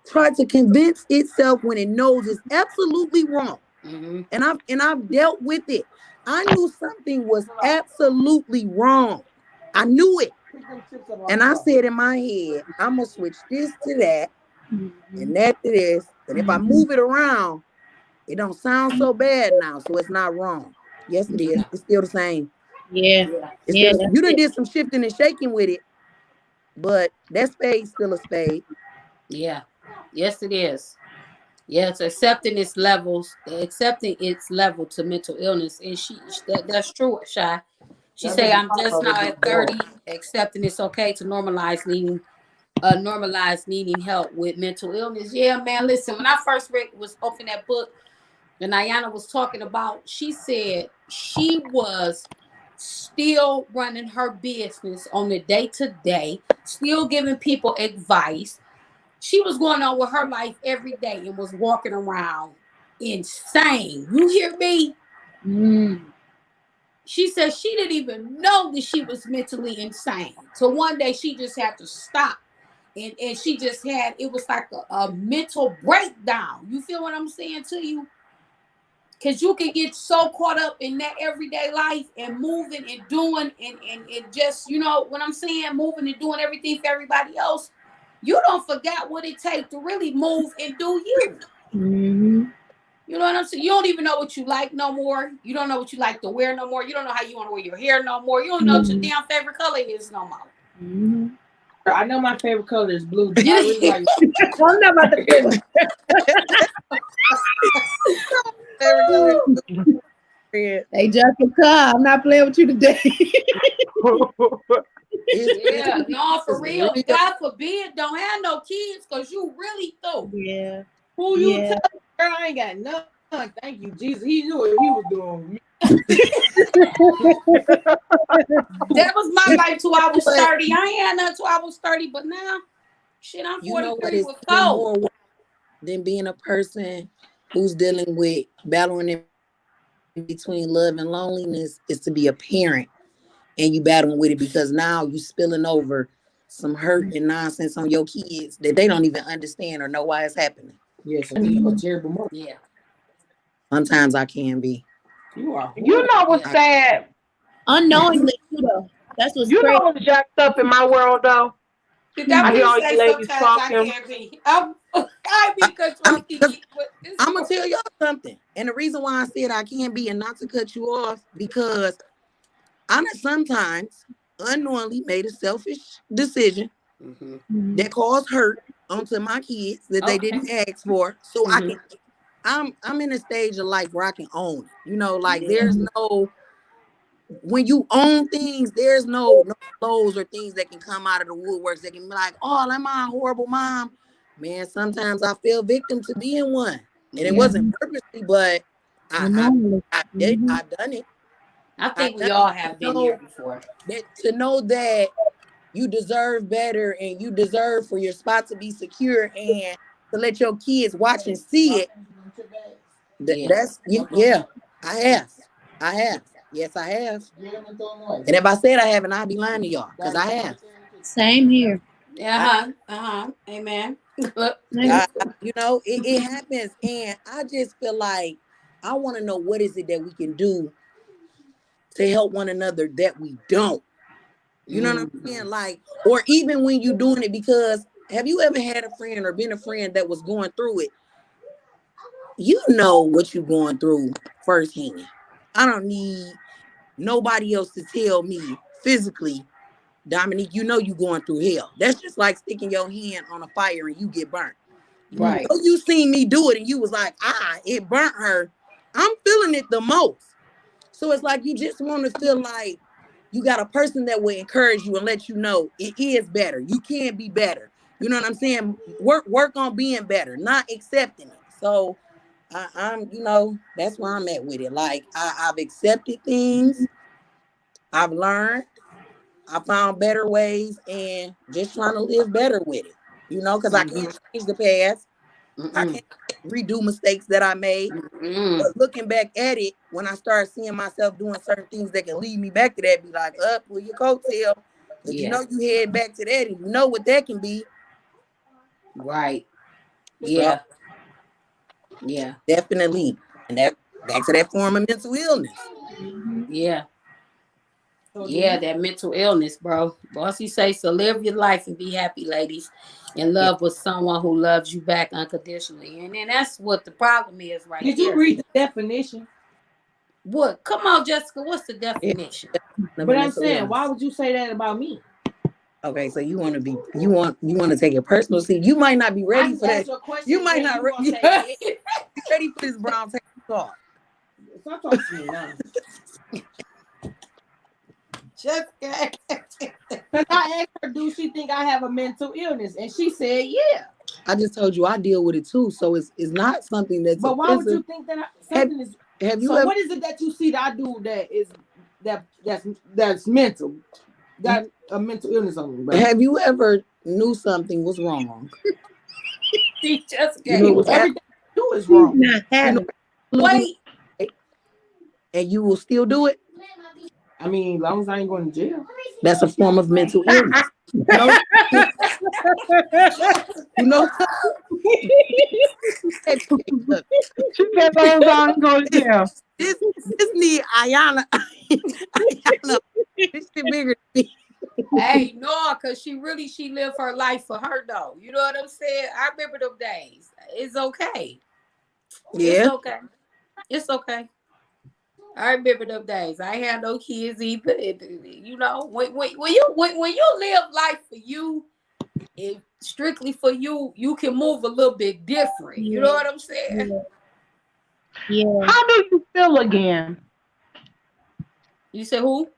tries to convince itself when it knows it's absolutely wrong. And I've dealt with it. I knew something was absolutely wrong. I knew it. And I said in my head, I'm going to switch this to that and that to this. And if I move it around, it don't sound so bad now. So it's not wrong. Yes, it is. It's still the same. Yeah. It's Yeah, still, that's you done it. did some shifting and shaking with it, but that spade's still a spade. Yeah. Yes, it is. Yeah, it's accepting its levels, accepting its level to mental illness. And that's true, Shy. She say, I'm just now at 30, accepting it's okay to normalize needing help with mental illness. Yeah, man. Listen, when I first was opening that book, and Ayana was talking about, she said she was still running her business on the day-to-day, still giving people advice. She was going on with her life every day and was walking around insane. You hear me? She said she didn't even know that she was mentally insane. So one day she just had to stop. And she just had, it was like a mental breakdown. You feel what I'm saying to you? Because you can get so caught up in that everyday life and moving and doing and just, you know what I'm saying, moving and doing everything for everybody else. You don't forget what it takes to really move and do you. You know what I'm saying? You don't even know what you like no more. You don't know what you like to wear no more. You don't know how you want to wear your hair no more. You don't know what your damn favorite color is no more. I know my favorite color is blue. But I really like I'm not about to finish. Hey, Jessica, I'm not playing with you today. Yeah, no, for real. really God forbid, don't have no kids because you really through. Yeah. who you Yeah. tell, girl, I ain't got none. Thank you, Jesus. He knew what he was doing. That was my life till I was 30. I ain't had nothing till I was 30, but now, shit, I'm You know what 43 is with even 4. more work than being a person who's dealing with battling in between love and loneliness is to be a parent and you battling with it because now you spilling over some hurt and nonsense on your kids that they don't even understand or know why it's happening. Yes, I think you're a terrible mother. Yeah. Sometimes I can be. You are. You know what's sad? Unknowingly, too, though. That's what's You crazy. know what's jacked up in my world, though? Did that I what hear you all say you ladies sometimes I talking. can't be? I be constructing. I'm gonna tell y'all something, and the reason why I said I can't be, and not to cut you off, because I sometimes unknowingly made a selfish decision that caused hurt onto my kids that they didn't ask for. So I'm in a stage of life where I can own it. You know, like there's no, when you own things, there's no blows or things that can come out of the woodworks that can be like, oh, am I a horrible mom? Man, sometimes I feel victim to being one. And it wasn't purposely, but I've done it. I think we all have been there before. To know that you deserve better and you deserve for your spot to be secure and to let your kids watch and see it. That's I have. Yes, I have. And if I said I haven't, I'd be lying to y'all because I have. Same here. Amen. You know, it happens, and I just feel like I want to know what is it that we can do to help one another that we don't. You know what I'm saying? Like, or even when you doing it, because have you ever had a friend or been a friend that was going through it? You know what you're going through firsthand. I don't need nobody else to tell me physically, Dominique, you know you going through hell. That's just like sticking your hand on a fire and you get burnt. Right. You know, you seen me do it and you was like, it burnt her. I'm feeling it the most. So it's like you just want to feel like you got a person that will encourage you and let you know it is better. You can be better. You know what I'm saying? Work on being better, not accepting it. So I'm, you know, that's where I'm at with it. Like I've accepted things. I've learned. I found better ways and just trying to live better with it. You know, because I can't change the past. I can't redo mistakes that I made. But looking back at it, when I start seeing myself doing certain things that can lead me back to that, be like, pull your coattail. Because you know you head back to that and you know what that can be. Right. Yeah. Yeah. Definitely. And that back to that form of mental illness. Yeah. So Yeah, that mental illness, bro. Bossy say so. Live your life and be happy, ladies, and love with someone who loves you back unconditionally. And then that's what the problem is, right did here. you read the definition? What? Come on, Jessica. What's the Yeah. definition? But I'm saying, why would you say that about me? Okay, so you want to take it personal. See, you might not be ready for that. You might not be ready for this brown paper talk. Stop talking to me now. Jessica. Because I asked her, do she think I have a mental illness? And she said, yeah. I just told you I deal with it too, so it's not something that's. But why would you think that something is? Have you so ever? What is it that you see that I do that is that's mental? Got a mental illness on me. Right? Have you ever knew something was wrong? She just You know what's everything you do is wrong. Not having. wait. And you will still do it? I mean, as long as I ain't going to jail. That's a form of mental illness. You know? She said those aren't going to jail. This need Ayana. Ayana. This shit bigger than me. Hey, no, because she lived her life for her though. You know what I'm saying? I remember them days. It's okay. Yeah. It's okay. It's okay. I remember them days. I ain't had no kids either. You know, when you live life for you, strictly for you, you can move a little bit different. You know what I'm saying? Yeah. How do you feel again? You said who?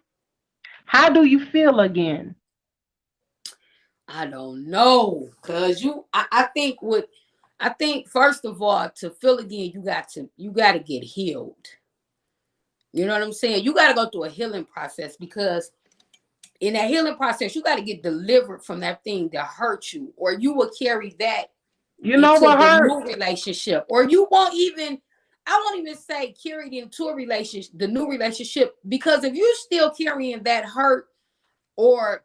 How do you feel again? I don't know, cause I think first of all, to feel again, you got to get healed. You know what I'm saying? You got to go through a healing process, because in that healing process, you got to get delivered from that thing that hurt you, or you will carry that You know into what the hurt? new relationship, or I won't even say carried into a relationship, the new relationship, because if you're still carrying that hurt, or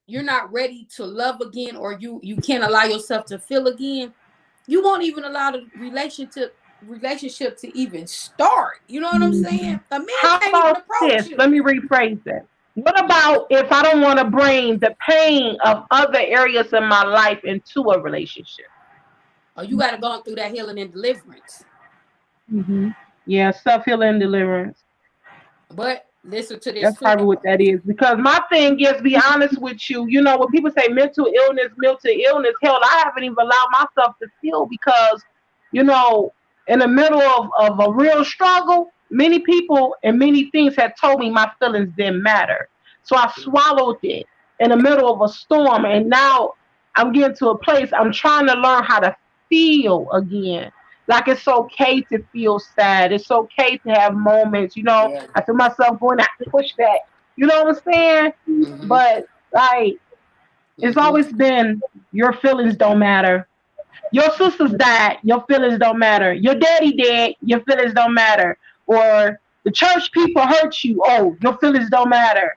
you're not ready to love again, or you can't allow yourself to feel again, you won't even allow the relationship to even start. You know what I'm saying? A man How can't even about approach this? you. Let me rephrase that. What about if I don't want to bring the pain of other areas in my life into a relationship? Oh, you got to go through that healing and deliverance. Mm-hmm. Yeah, self-healing deliverance. But listen to this. That's probably what that is. Because my thing is, be honest with you, you know, when people say mental illness, hell, I haven't even allowed myself to feel, because, you know, in the middle of a real struggle, many people and many things had told me my feelings didn't matter. So I swallowed it in the middle of a storm. And now I'm getting to a place, I'm trying to learn how to feel again. Like, it's okay to feel sad. It's okay to have moments, you know. Yeah. I feel myself going out to push back. You know what I'm saying? Mhm. But like, it's always been, your feelings don't matter. Your sisters died, your feelings don't matter. Your daddy dead, your feelings don't matter. Or the church people hurt you, oh, your feelings don't matter.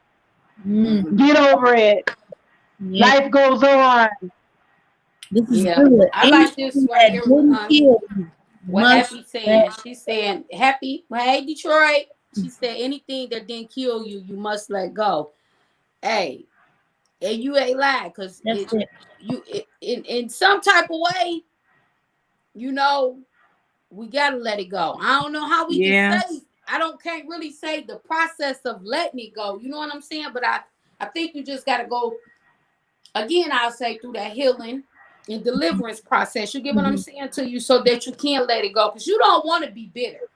Mm. Get over it. Yeah. Life goes on. This is Yeah. good. I like this Anything right that here. didn't kill you What must Happy saying? She's saying, Happy, hey Detroit. She said, anything that didn't kill you, you must let go. Hey, and you ain't lying, because in some type of way, you know, we gotta let it go. I don't know how we can say. Can't really say the process of letting it go. You know what I'm saying? But I think you just gotta go again. I'll say through that healing and deliverance process. You get what I'm saying to you, so that you can let it go, because you don't want to be bitter.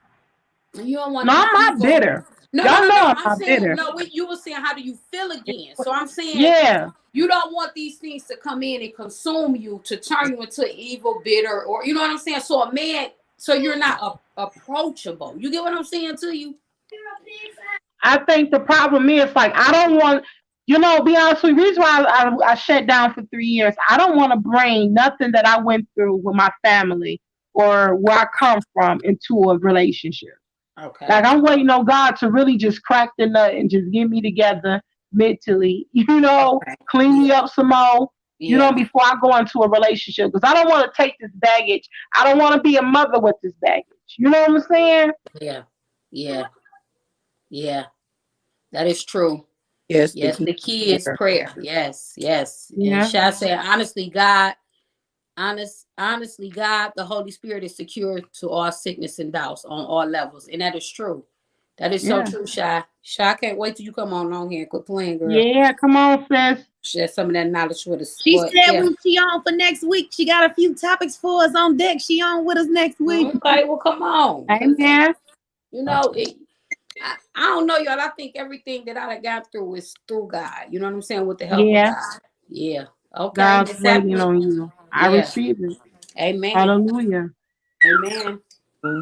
You don't want No, to be I'm not bitter. No, Y'all know I'm I'm not saying, bitter. no, you were saying, how do you feel again? So I'm saying, Yeah. you don't want these things to come in and consume you, to turn you into evil, bitter, or you know what I'm saying? So a man, so you're not approachable. You get what I'm saying to you? I think the problem is, like, I don't want, you know, be honest with you, the reason why I shut down for 3 years, I don't want to bring nothing that I went through with my family or where I come from into a relationship. Okay. Like, I'm waiting on God to really just crack the nut and just get me together mentally, you know, clean me up some more, you know, before I go into a relationship. Because I don't want to take this baggage. I don't want to be a mother with this baggage. You know what I'm saying? Yeah. Yeah. Yeah, that is true. Yes, Yes, the key is prayer. prayer. Yes, yes. And Yeah. Sha said, honestly, God, the Holy Spirit is secure to all sickness and doubts on all levels. And that is true. That is so Yeah. true, Sha. Sha, I can't wait till you come on here and quit playing, girl. Yeah, come on, sis. Share some of that knowledge with us. She But, said yeah. when she on for next week, she got a few topics for us on deck. She on with us next week. Okay, well, come on. 'Cause, Amen. you know, I don't know, y'all. I think everything that I got through is through God. You know what I'm saying? With the help Yeah. of God. Yeah. Okay. God's Exactly. waiting on you. I Yeah. receive it. Amen. Hallelujah. Amen.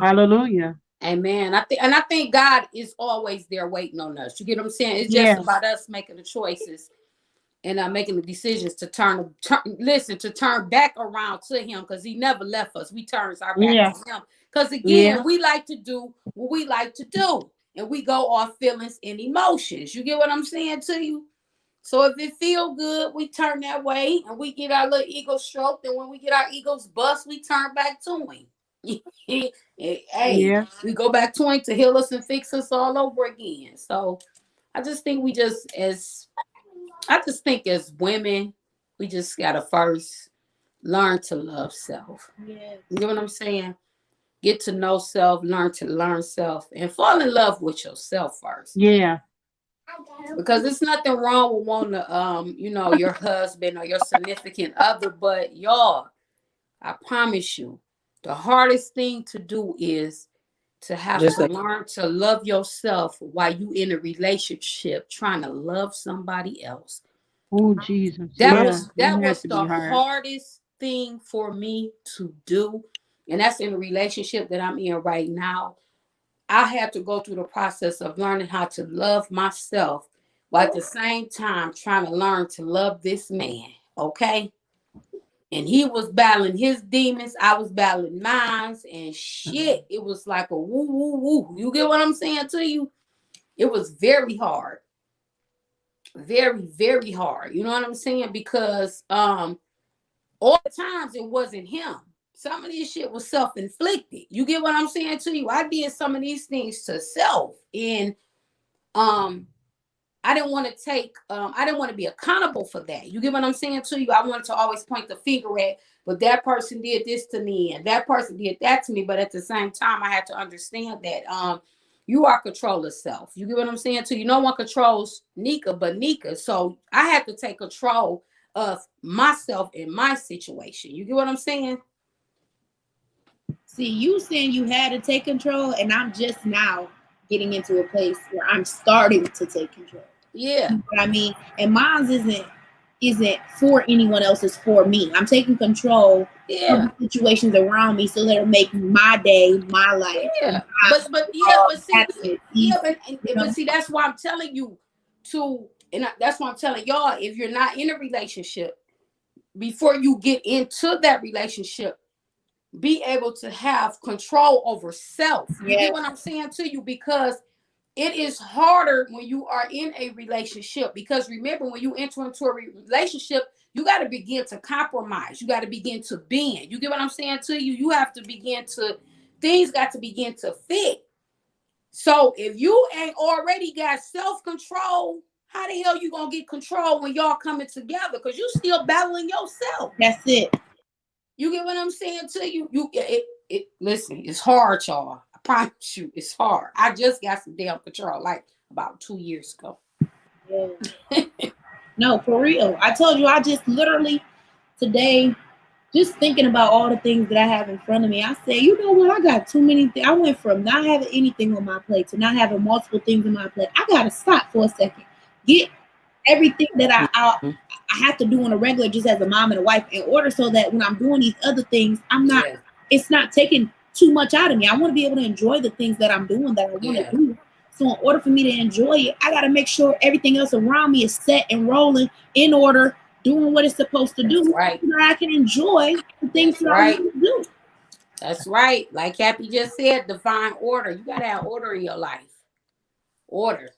Hallelujah. Amen. I think God is always there waiting on us. You get what I'm saying? It's Yeah. just about us making the choices and making the decisions to turn back around to Him, because He never left us. We turns our back Yeah. on Him because again, Yeah. we like to do what we like to do, and we go off feelings and emotions. You get what I'm saying to you? So if it feel good, we turn that way and we get our little ego stroked, and when we get our egos bust, we turn back to Him. Hey, Yeah. we go back to Him to heal us and fix us all over again. So I just think as women, we just gotta first learn to love self. Yeah. You get what I'm saying? Get to know self, learn to learn self, and fall in love with yourself first. Yeah. Because there's nothing wrong with wanting to, your husband or your significant other, but y'all, I promise you, the hardest thing to do is to have Just to like learn to love yourself while you in a relationship trying to love somebody else. Oh, Jesus. That Yeah. was It has the to be hard. hardest thing for me to do. And that's in a relationship that I'm in right now. I had to go through the process of learning how to love myself while at the same time trying to learn to love this man. Okay. And he was battling his demons. I was battling mine. And shit, it was like a woo, woo, woo. You get what I'm saying to you? It was very hard. Very, very hard. You know what I'm saying? Because all the times it wasn't him. Some of this shit was self-inflicted. You get what I'm saying to you? I did some of these things to self. And I didn't want to be accountable for that. You get what I'm saying to you? I wanted to always point the finger at, but that person did this to me and that person did that to me. But at the same time, I had to understand that you are control of self. You get what I'm saying to you? No one controls Nika but Nika. So I had to take control of myself in my situation. You get what I'm saying? See, you saying you had to take control, and I'm just now getting into a place where I'm starting to take control. Yeah. You know what I mean? And mine isn't for anyone else, it's for me. I'm taking control of the situations around me so that it'll make my day, my life. Yeah. But see, that's why I'm telling you that's why I'm telling y'all, if you're not in a relationship, before you get into that relationship, be able to have control over self. You get what I'm saying to you? Because it is harder when you are in a relationship, because remember, when you enter into a relationship, you got to begin to compromise. You got to begin to bend. You get what I'm saying to you? You have to things got to begin to fit. So if you ain't already got self-control, how the hell you going to get control when y'all coming together? Because you still battling yourself. That's it. You get what I'm saying to you? Listen, it's hard, y'all. I promise you, it's hard. I just got some damn control like about 2 years ago. Yeah. No, for real. I told you, I just literally today, just thinking about all the things that I have in front of me, I said, you know what? I got too many things. I went from not having anything on my plate to not having multiple things on my plate. I got to stop for a second. Get everything that I have to do on a regular, just as a mom and a wife, in order so that when I'm doing these other things, it's not taking too much out of me. I want to be able to enjoy the things that I'm doing that I want to do. So in order for me to enjoy it, I got to make sure everything else around me is set and rolling in order, doing what it's supposed to do. Right. So that I can enjoy the things that I want to do. That's right. Like Happy just said, divine order. You got to have order in your life. Order.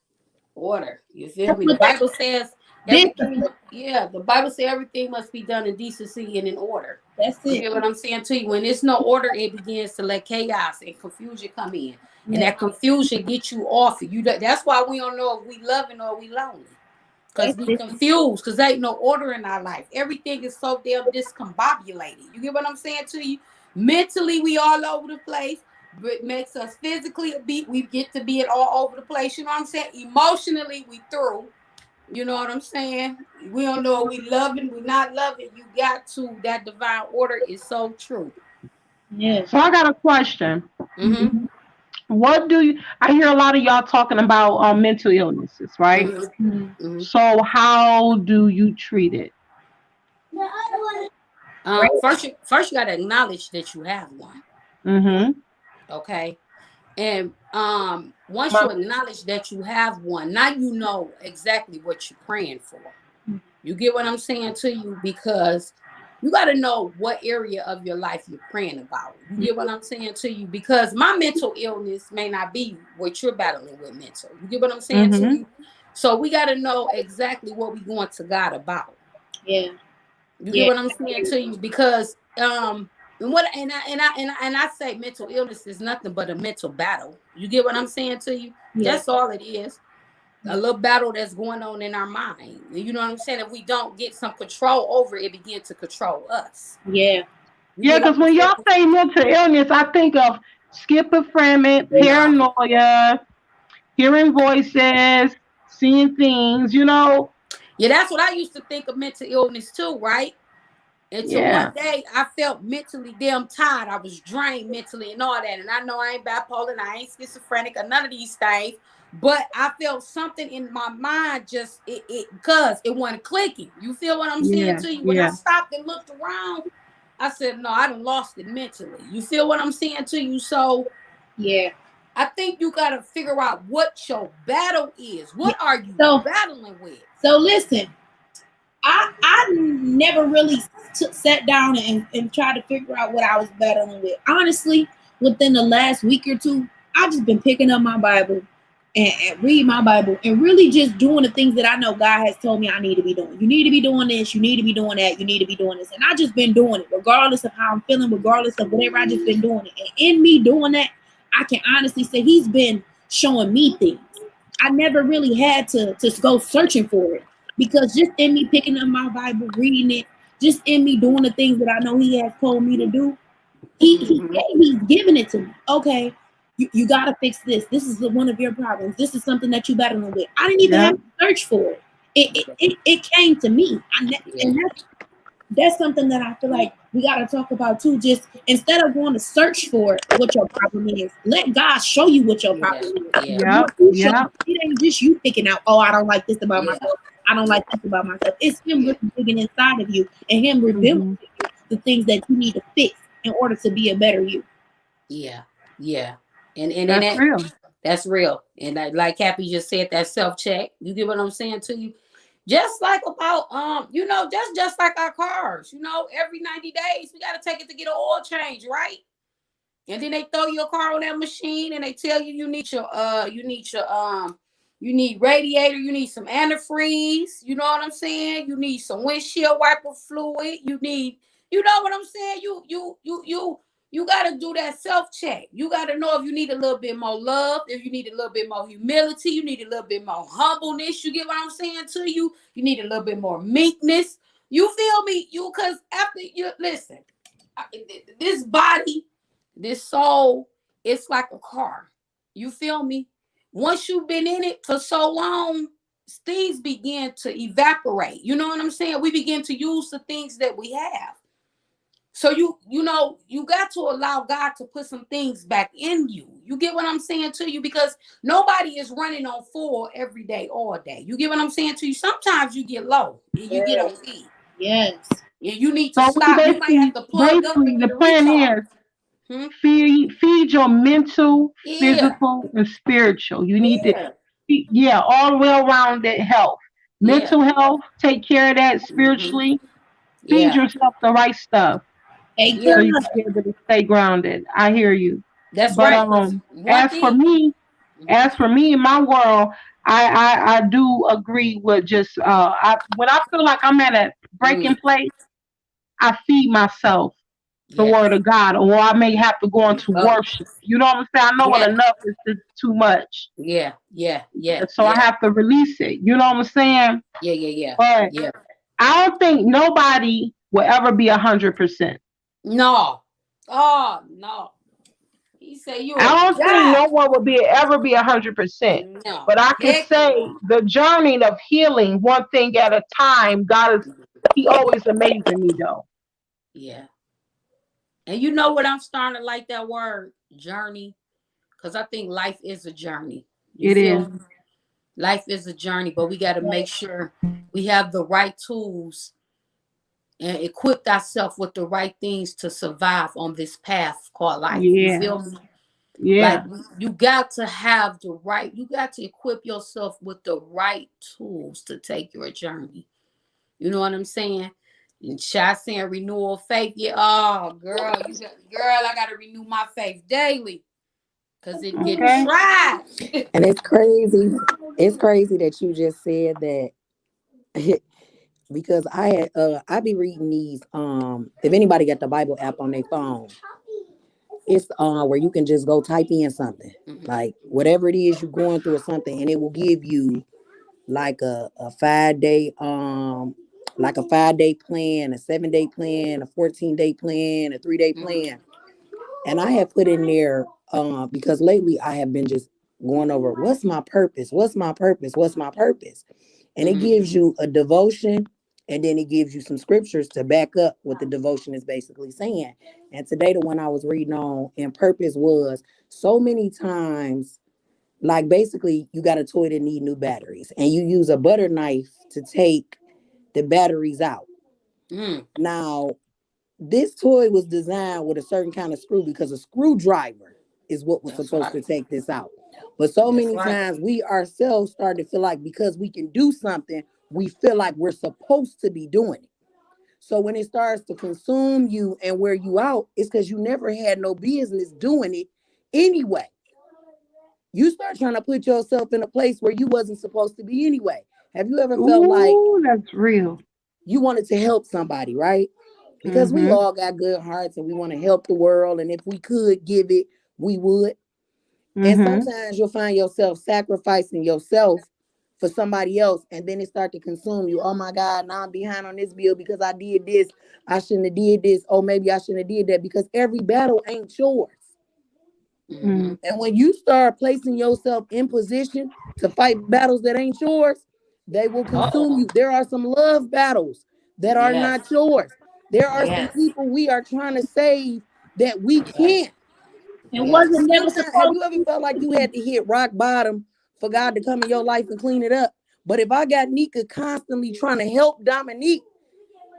You feel me? The Bible says the Bible says everything must be done in decency and in order. That's it. You get what I'm saying to you? When there's no order, it begins to let chaos and confusion come in. And that confusion gets you off it. That's why we don't know if we loving or we lonely. Because we confused, because there ain't no order in our life. Everything is so damn discombobulated. You get what I'm saying to you? Mentally, we all over the place. But it makes us physically we get to be it all over the place. You know what I'm saying? Emotionally, we through. You know what I'm saying? We don't know if we loving, we not loving. You got to, that divine order is so true. Yeah. So I got a question. Mm-hmm. What do you? I hear a lot of y'all talking about mental illnesses, right? Mm-hmm. So how do you treat it? First you got to acknowledge that you have one. Mm-hmm. Okay. And once you acknowledge that you have one, now you know exactly what you're praying for. You get what I'm saying to you? Because you got to know what area of your life you're praying about. You get what I'm saying to you? Because my mental illness may not be what you're battling with mental. You get what I'm saying to you? So we got to know exactly what we're going to God about. Yeah. You get what I'm saying to you? Because I say mental illness is nothing but a mental battle. You get what I'm saying to you? Yeah. That's all it is. A little battle that's going on in our mind. You know what I'm saying? If we don't get some control over it, begin to control us. Yeah. Yeah, because when y'all say mental illness, I think of schizophrenic, paranoia, hearing voices, seeing things, you know. Yeah, that's what I used to think of mental illness too, right? Until one day I felt mentally damn tired. I was drained mentally and all that. And I know I ain't bipolar and I ain't schizophrenic or none of these things. But I felt something in my mind just because it wasn't clicking. You feel what I'm saying to you? When I stopped and looked around, I said, no, I done lost it mentally. You feel what I'm saying to you? So yeah, I think you got to figure out what your battle is. What are you battling with? So listen, I never really sat down and tried to figure out what I was battling with. Honestly, within the last week or two, I've just been picking up my Bible and read my Bible and really just doing the things that I know God has told me I need to be doing. You need to be doing this. You need to be doing that. You need to be doing this. And I just been doing it regardless of how I'm feeling, regardless of whatever. I just been doing it. And in me doing that, I can honestly say he's been showing me things. I never really had to go searching for it, because just in me picking up my Bible, reading it, just in me doing the things that I know he has told me to do, he's giving it to me. Okay, you got to fix this. This is one of your problems. This is something that you battling with. I didn't even have to search for it. It came to me. And that's something that I feel like we got to talk about too. Just instead of going to search for what your problem is, let God show you what your problem is. It ain't just you picking out, oh, I don't like this about myself. I don't like this about myself. It's him really digging inside of you and him revealing to you the things that you need to fix in order to be a better you. Yeah. And that's real. That's real. And like Happy just said, that self-check. You get what I'm saying to you? Just like about just like our cars, every 90 days we got to take it to get an oil change, right? And then they throw your car on that machine and they tell you you need radiator, you need some antifreeze, you know what I'm saying? You need some windshield wiper fluid, you know what I'm saying? You got to do that self-check. You got to know if you need a little bit more love, if you need a little bit more humility, you need a little bit more humbleness. You get what I'm saying to you? You need a little bit more meekness. You feel me? Because after you listen, this body, this soul, it's like a car. You feel me? Once you've been in it for so long, things begin to evaporate. You know what I'm saying? We begin to use the things that we have. So you got to allow God to put some things back in you. You get what I'm saying to you? Because nobody is running on full every day, all day. You get what I'm saying to you? Sometimes you get low and you get on E. Yes. And you need to stop. You might have to plug up and the plan is feed your mental, physical, and spiritual. You need to all well-rounded health. Mental health, take care of that spiritually. Feed yourself the right stuff. So you can be able to stay grounded. I hear you. That's right. As for me, in my world, I do agree with just when I feel like I'm at a breaking place, I feed myself the Yes. word of God, or I may have to go into Oh. worship. You know what I'm saying? I know when Yeah. enough is too much. Yeah. Yeah. Yeah. And so I have to release it. You know what I'm saying? Yeah. Yeah. But Yeah. I don't think nobody will ever be 100%. No. Oh no. He said you I a don't think God. no one will ever be 100%. No. But I can Heck say no. the journey of healing, one thing at a time. He always amazing me though. Yeah. And you know what? I'm starting to like that word, journey, because I think life is a journey. You It feel is. me? Life is a journey, but we got to make sure we have the right tools and equip ourselves with the right things to survive on this path called life. You Yeah. feel me? Yeah. Like you got to have the right, you got to equip yourself with the right tools to take your journey. You know what I'm saying? And Shy saying renewal of faith. Yeah, oh girl, I gotta renew my faith daily. Cause it get Okay. tried. And it's crazy. It's crazy that you just said that because I be reading these if anybody got the Bible app on their phone, it's where you can just go type in something. Like whatever it is you're going through or something, and it will give you like a 5 day like a 5 day plan, a 7 day plan, a 14 day plan, a 3 day plan. And I have put in there because lately I have been just going over what's my purpose, what's my purpose, what's my purpose. And it gives you a devotion, and then it gives you some scriptures to back up what the devotion is basically saying. And today the one I was reading on in purpose was so many times, like basically you got a toy that need new batteries and you use a butter knife to take the batteries out. Now, this toy was designed with a certain kind of screw because a screwdriver is what was supposed to take this out. But so many times we ourselves start to feel like because we can do something, we feel like we're supposed to be doing it. So when it starts to consume you and wear you out, it's because you never had no business doing it anyway. You start trying to put yourself in a place where you wasn't supposed to be anyway. Have you ever felt like Ooh, that's real. you wanted to help somebody, right? Because we all got good hearts and we want to help the world. And if we could give it, we would. And sometimes you'll find yourself sacrificing yourself for somebody else. And then it start to consume you. Oh my God, now I'm behind on this bill because I did this. I shouldn't have did this. Oh, maybe I shouldn't have did that, because every battle ain't yours. And when you start placing yourself in position to fight battles that ain't yours, they will consume you. There are some love battles that are not yours. There are some people we are trying to save that we can't. It wasn't never Sometimes, have supposed you ever to. felt like you had to hit rock bottom for God to come in your life and clean it up? But if I got Nika constantly trying to help Dominique,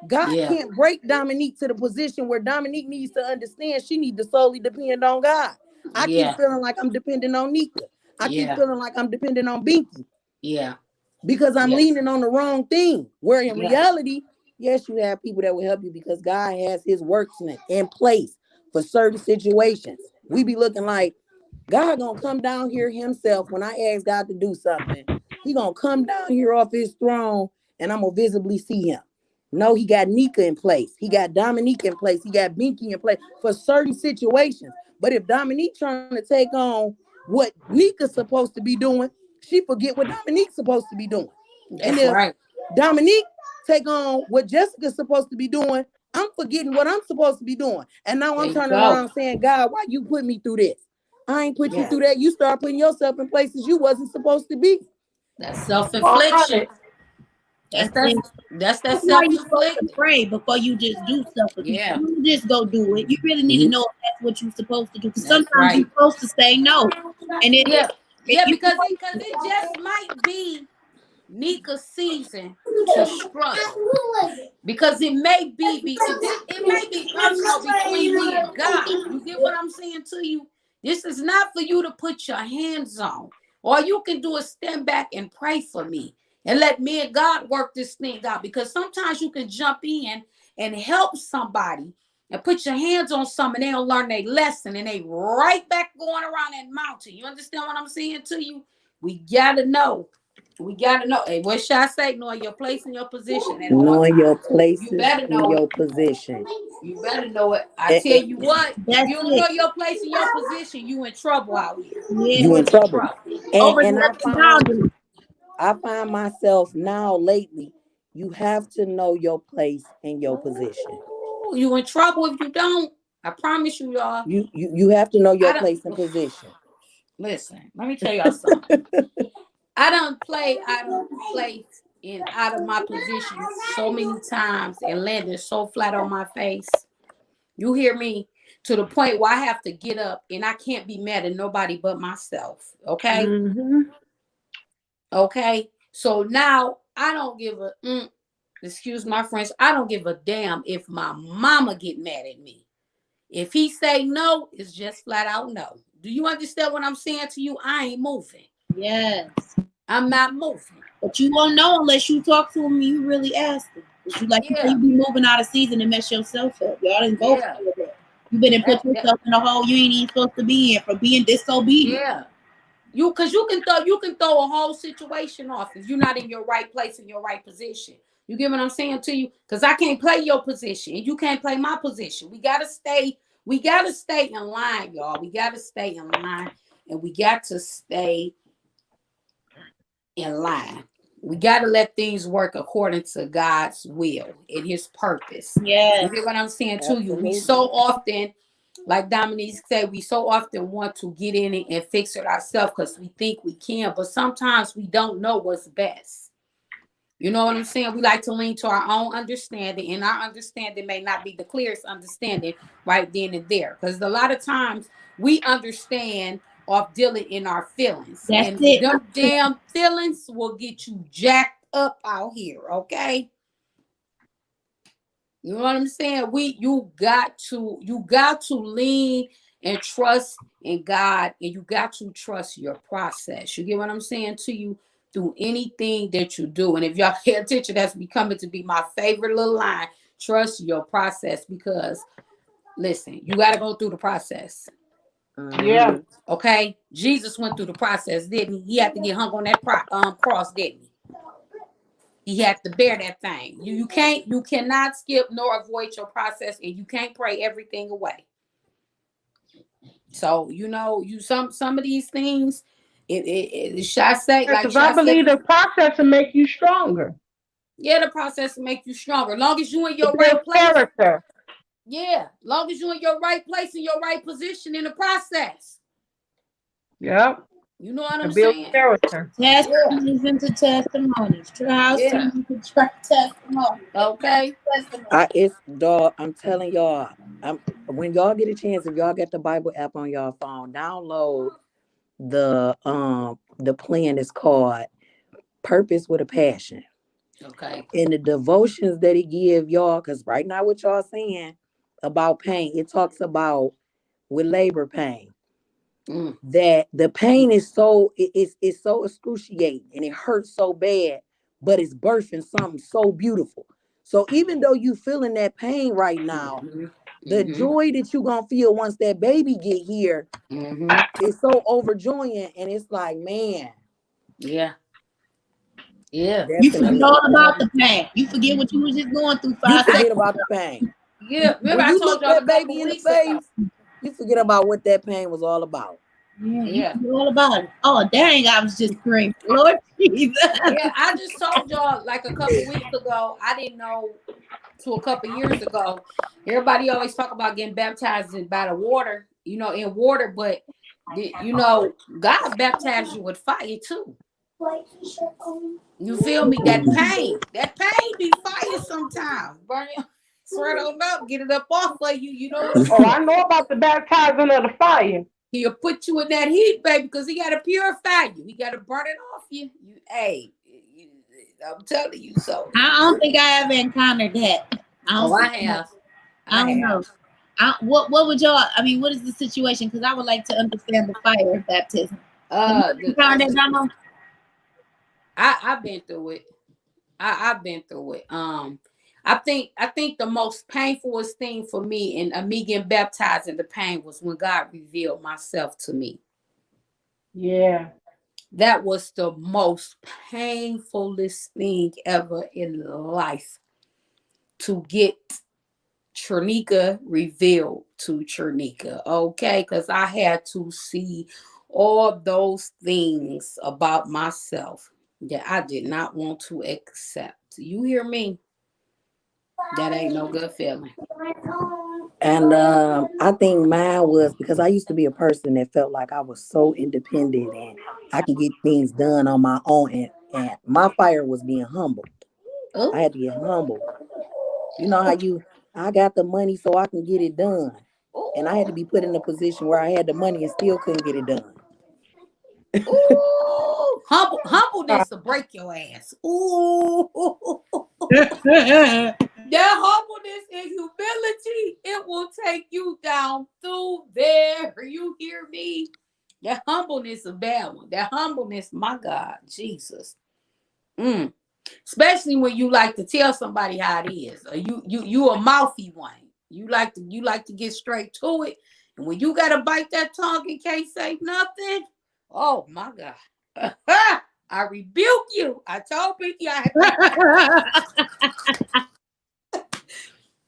God can't break Dominique to the position where Dominique needs to understand she needs to solely depend on God. I keep feeling like I'm depending on Nika. I keep feeling like I'm depending on Binky. Because I'm leaning on the wrong thing. Where in reality, yes, you have people that will help you because God has his works in place for certain situations. We be looking like God gonna come down here himself when I ask God to do something. He gonna come down here off his throne and I'm gonna visibly see him. No, he got Nika in place. He got Dominique in place. He got Binky in place for certain situations. But if Dominique trying to take on what Nika's supposed to be doing, she forget what Dominique's supposed to be doing. And if Dominique take on what Jessica's supposed to be doing, I'm forgetting what I'm supposed to be doing. And now I'm turning around saying, God, why you put me through this? I ain't put you through that. You start putting yourself in places you wasn't supposed to be. That's self-infliction. That's that That's why you supposed self-infliction. to pray before you just do stuff. Because you don't just go do it. You really need to know if that's what you're supposed to do. Because sometimes you're supposed to say no. And it because it just might be Nika's season to struggle. Because it may be personal between me and God. You get what I'm saying to you? This is not for you to put your hands on. All you can do is stand back and pray for me and let me and God work this thing out. Because sometimes you can jump in and help somebody and put your hands on something and they don't learn their lesson and they right back going around that mountain. You understand what I'm saying to you? We gotta know We gotta know. Hey, what should I say? Knowing your place and your position at all Knowing your times. places You better and know your it. position. You better know it. I Eh, tell you what, if That's you don't know it. your place and your position, you in trouble out here. You You Yeah. in in some trouble. trouble. And Overstepping boundaries. I find myself now lately, you have to know your place and your position. Ooh, you in trouble if you don't. I promise you, y'all. You have to know your I place and don't position. listen. Let me tell y'all something. I don't play out of place and out of my position so many times and landed so flat on my face. You hear me? To the point where I have to get up and I can't be mad at nobody but myself. Okay. Mm-hmm. Okay. So now I don't give a excuse my French. I don't give a damn if my mama get mad at me. If he say no, it's just flat out no. Do you understand what I'm saying to you? I ain't moving. Yes. I'm not moving. But you won't know unless you talk to him and you really ask him. But you like Yeah. you be moving out of season and mess yourself up. Y'all didn't vote Yeah. for that. You been and put That- yourself in a hole you ain't even supposed to be in for being disobedient. yeah. You can throw a whole situation off if you're not in your right place in your right position. You get what I'm saying to you? Because I can't play your position and you can't play my position. We gotta stay in line, y'all. We gotta stay in line and we got to stay in line. We got to let things work according to God's will and his purpose. Yes. You get what I'm saying to you? We Absolutely. so often, like Dominique said, we so often want to get in it and fix it ourselves because we think we can, but sometimes we don't know what's best. You know what I'm saying? We like to lean to our own understanding, and our understanding may not be the clearest understanding right then and there. Because a lot of times we understand off dealing in our feelings. That's And it. them damn feelings will get you jacked up out here, okay? You know what I'm saying? You got to lean and trust in God, and you got to trust your process. You get what I'm saying to you through anything that you do. And if y'all pay attention, that's becoming to be my favorite little line. Trust your process because listen, you got to go through the process. Yeah. Okay? Jesus went through the process, didn't he? He had to get hung on that cross, didn't he? He had to bear that thing. You cannot skip nor avoid your process, and you can't pray everything away. So some of these things, should I say, like Because I believe the process will make you stronger. yeah, the process will make you stronger. As long as you in your It builds right place, character. yeah. As long as you in your right place in your right position in the process. Yep. You know what I'm It builds saying? character. Yeah. Testimonies into testimonies. Trials Yeah. turn into testimonies. Okay. It's dog. I'm telling y'all. When y'all get a chance, if y'all get the Bible app on y'all phone, download the plan is called Purpose with a Passion. Okay. And the devotions that it give y'all, because right now what y'all saying about pain, it talks about with labor pain. That the pain is it's so excruciating and it hurts so bad, but it's birthing something so beautiful. So even though you feeling that pain right now, the joy that you gonna feel once that baby get here is so overjoying, and it's like, man, yeah. Yeah. You forget definitely. all about the pain. You forget what you was just going through You 5 forget seconds about ago. the pain. Yeah. Remember When I you told look y'all a that couple baby in the weeks ago. face, you forget about what that pain was all about. Yeah, you Yeah. forget all about it. Oh dang, I was just screaming. Lord Jesus. Yeah, I just told y'all like a couple weeks ago. I didn't know to a couple years ago. Everybody always talk about getting baptized by the water, in water, but God baptized you with fire too. You feel me? That pain be fire sometimes. Burn your sweat on up, get it up off of you. You know what I'm Oh, saying? I know about the baptizing of the fire. He'll put you in that heat, baby, because he got to purify you. He got to burn it off you. I'm telling you so. I don't think I ever encountered that. I have. I don't know. What would y'all? I mean, what is the situation? Because I would like to understand the fire of baptism. Have you encountered that, Damo? I've been through it. I've been through it. I think the most painfulest thing for me and me getting baptized in the pain was when God revealed myself to me. Yeah. That was the most painfulest thing ever in life, to get Chernika revealed to Chernika, okay? Because I had to see all those things about myself that I did not want to accept. You hear me? That ain't no good feeling. And I think mine was because I used to be a person that felt like I was so independent and I could get things done on my own. And my fire was being humbled. I had to get humbled. You know how I got the money so I can get it done. And I had to be put in a position where I had the money and still couldn't get it done. Ooh, humbleness will break your ass. Ooh. That humbleness and humility, it will take you down through there. You hear me? That humbleness is a bad one. That humbleness, my God, Jesus. Especially when you like to tell somebody how it is, or you a mouthy one. You like to get straight to it, and when you gotta bite that tongue and can't say nothing, oh my God, I rebuke you. I told Pinky I had.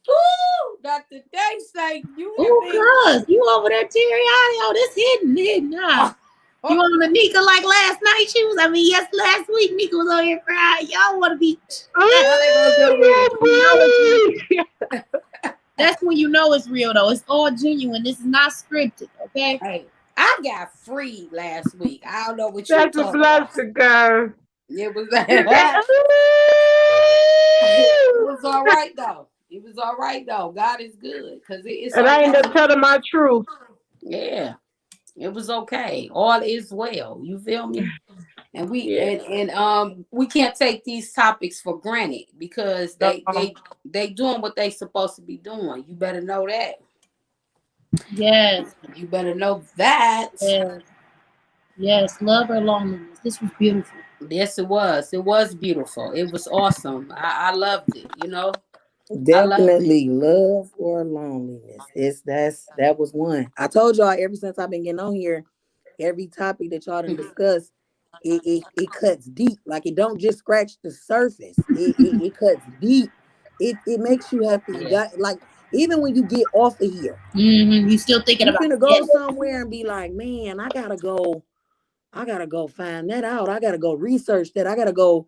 Ooh, Dr. Day say you. Cuz you over there, Terry? This hidden, nah. You on the Nika like last night? Last week Nika was on here crying. Y'all want to be? That's when you know it's real, though. It's all genuine. This is not scripted, okay? Hey, I got freed last week. I don't know what you That's a blessing, girl. It was all right though. It was all right though. God is good because it's. And I end up telling my truth. Yeah. It was okay. All is well. You feel me? And we we can't take these topics for granted because they doing what they supposed to be doing. You better know that. Yes. You better know that. Yes. Love or loneliness. This was beautiful. Yes, it was. It was beautiful. It was awesome. I loved it. You know. Definitely love or loneliness. That was one. I told y'all ever since I've been getting on here, every topic that y'all done discussed, it cuts deep. Like it don't just scratch the surface. It cuts deep. It makes you have to like even when you get off of here, you still thinking about to go somewhere and be like, man, I gotta go find that out. I gotta go research that. I gotta go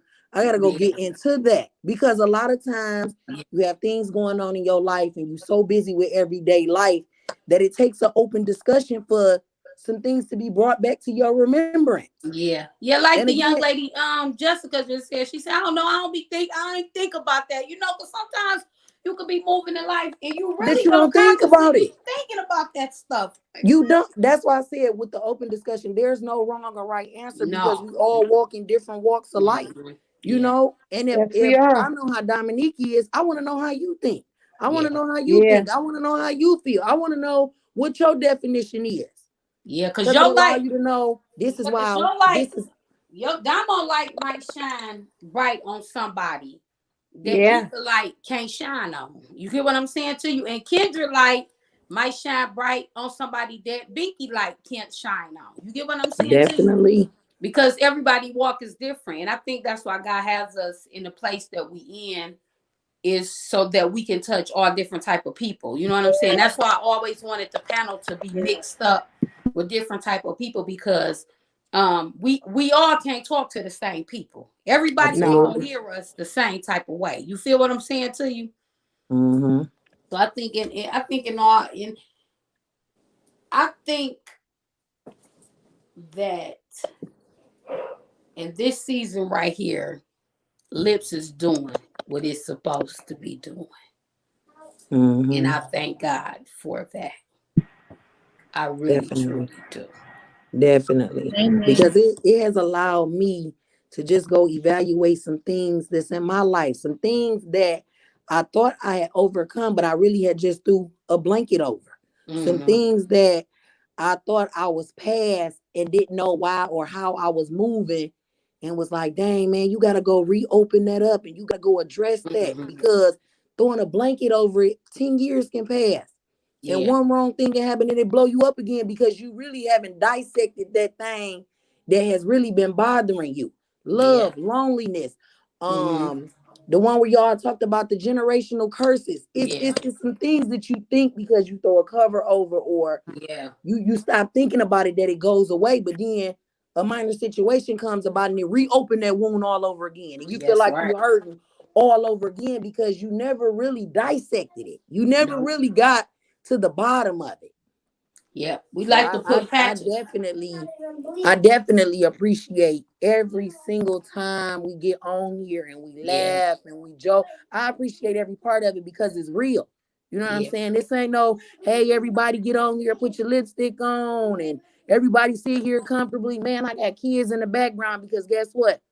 get into that, because a lot of times you have things going on in your life and you're so busy with everyday life that it takes an open discussion for some things to be brought back to your remembrance. Yeah. Like and the young lady, Jessica just said, she said, I don't know, I ain't think about that, because sometimes you could be moving in life and you really don't think about it. Thinking about that stuff. You don't. That's why I said with the open discussion, there's no wrong or right answer because we all walk in different walks of life. You know, and if I know how Dominique is, I want to know how you think. I want to know how you think. I want to know how you feel. I want to know what your definition is. Yeah, because your light, you to know this is why your diamond light might shine bright on somebody that the light can't shine on. You get what I'm saying to you? And Kendra light might shine bright on somebody that Binky light can't shine on. You get what I'm saying? Definitely. To you? Because everybody walk is different. And I think that's why God has us in the place that we in, is so that we can touch all different type of people. You know what I'm saying? That's why I always wanted the panel to be mixed up with different type of people, because we all can't talk to the same people. Everybody will hear us the same type of way. You feel what I'm saying to you? Mm-hmm. So I think that in this season right here, Lips is doing what it's supposed to be doing. Mm-hmm. And I thank God for that. I really truly do. Definitely. Amen. Because it has allowed me to just go evaluate some things that's in my life, some things that I thought I had overcome, but I really had just threw a blanket over. Mm-hmm. Some things that I thought I was past and didn't know why or how I was moving, and was like, dang, man, you got to go reopen that up and you got to go address that, because throwing a blanket over it, 10 years can pass. And one wrong thing can happen and it blow you up again because you really haven't dissected that thing that has really been bothering you. Love, loneliness. The one where y'all talked about the generational curses. It's some things that you think because you throw a cover over, or you stop thinking about it, that it goes away, but then a minor situation comes about and it reopen that wound all over again. And you feel like you're hurting all over again because you never really dissected it. You never really got to the bottom of it. Yeah, we like to put patches. I definitely appreciate every single time we get on here and we laugh and we joke. I appreciate every part of it because it's real. You know what I'm saying? This ain't no, hey, everybody get on here, put your lipstick on, and everybody sit here comfortably. Man, I got kids in the background because guess what?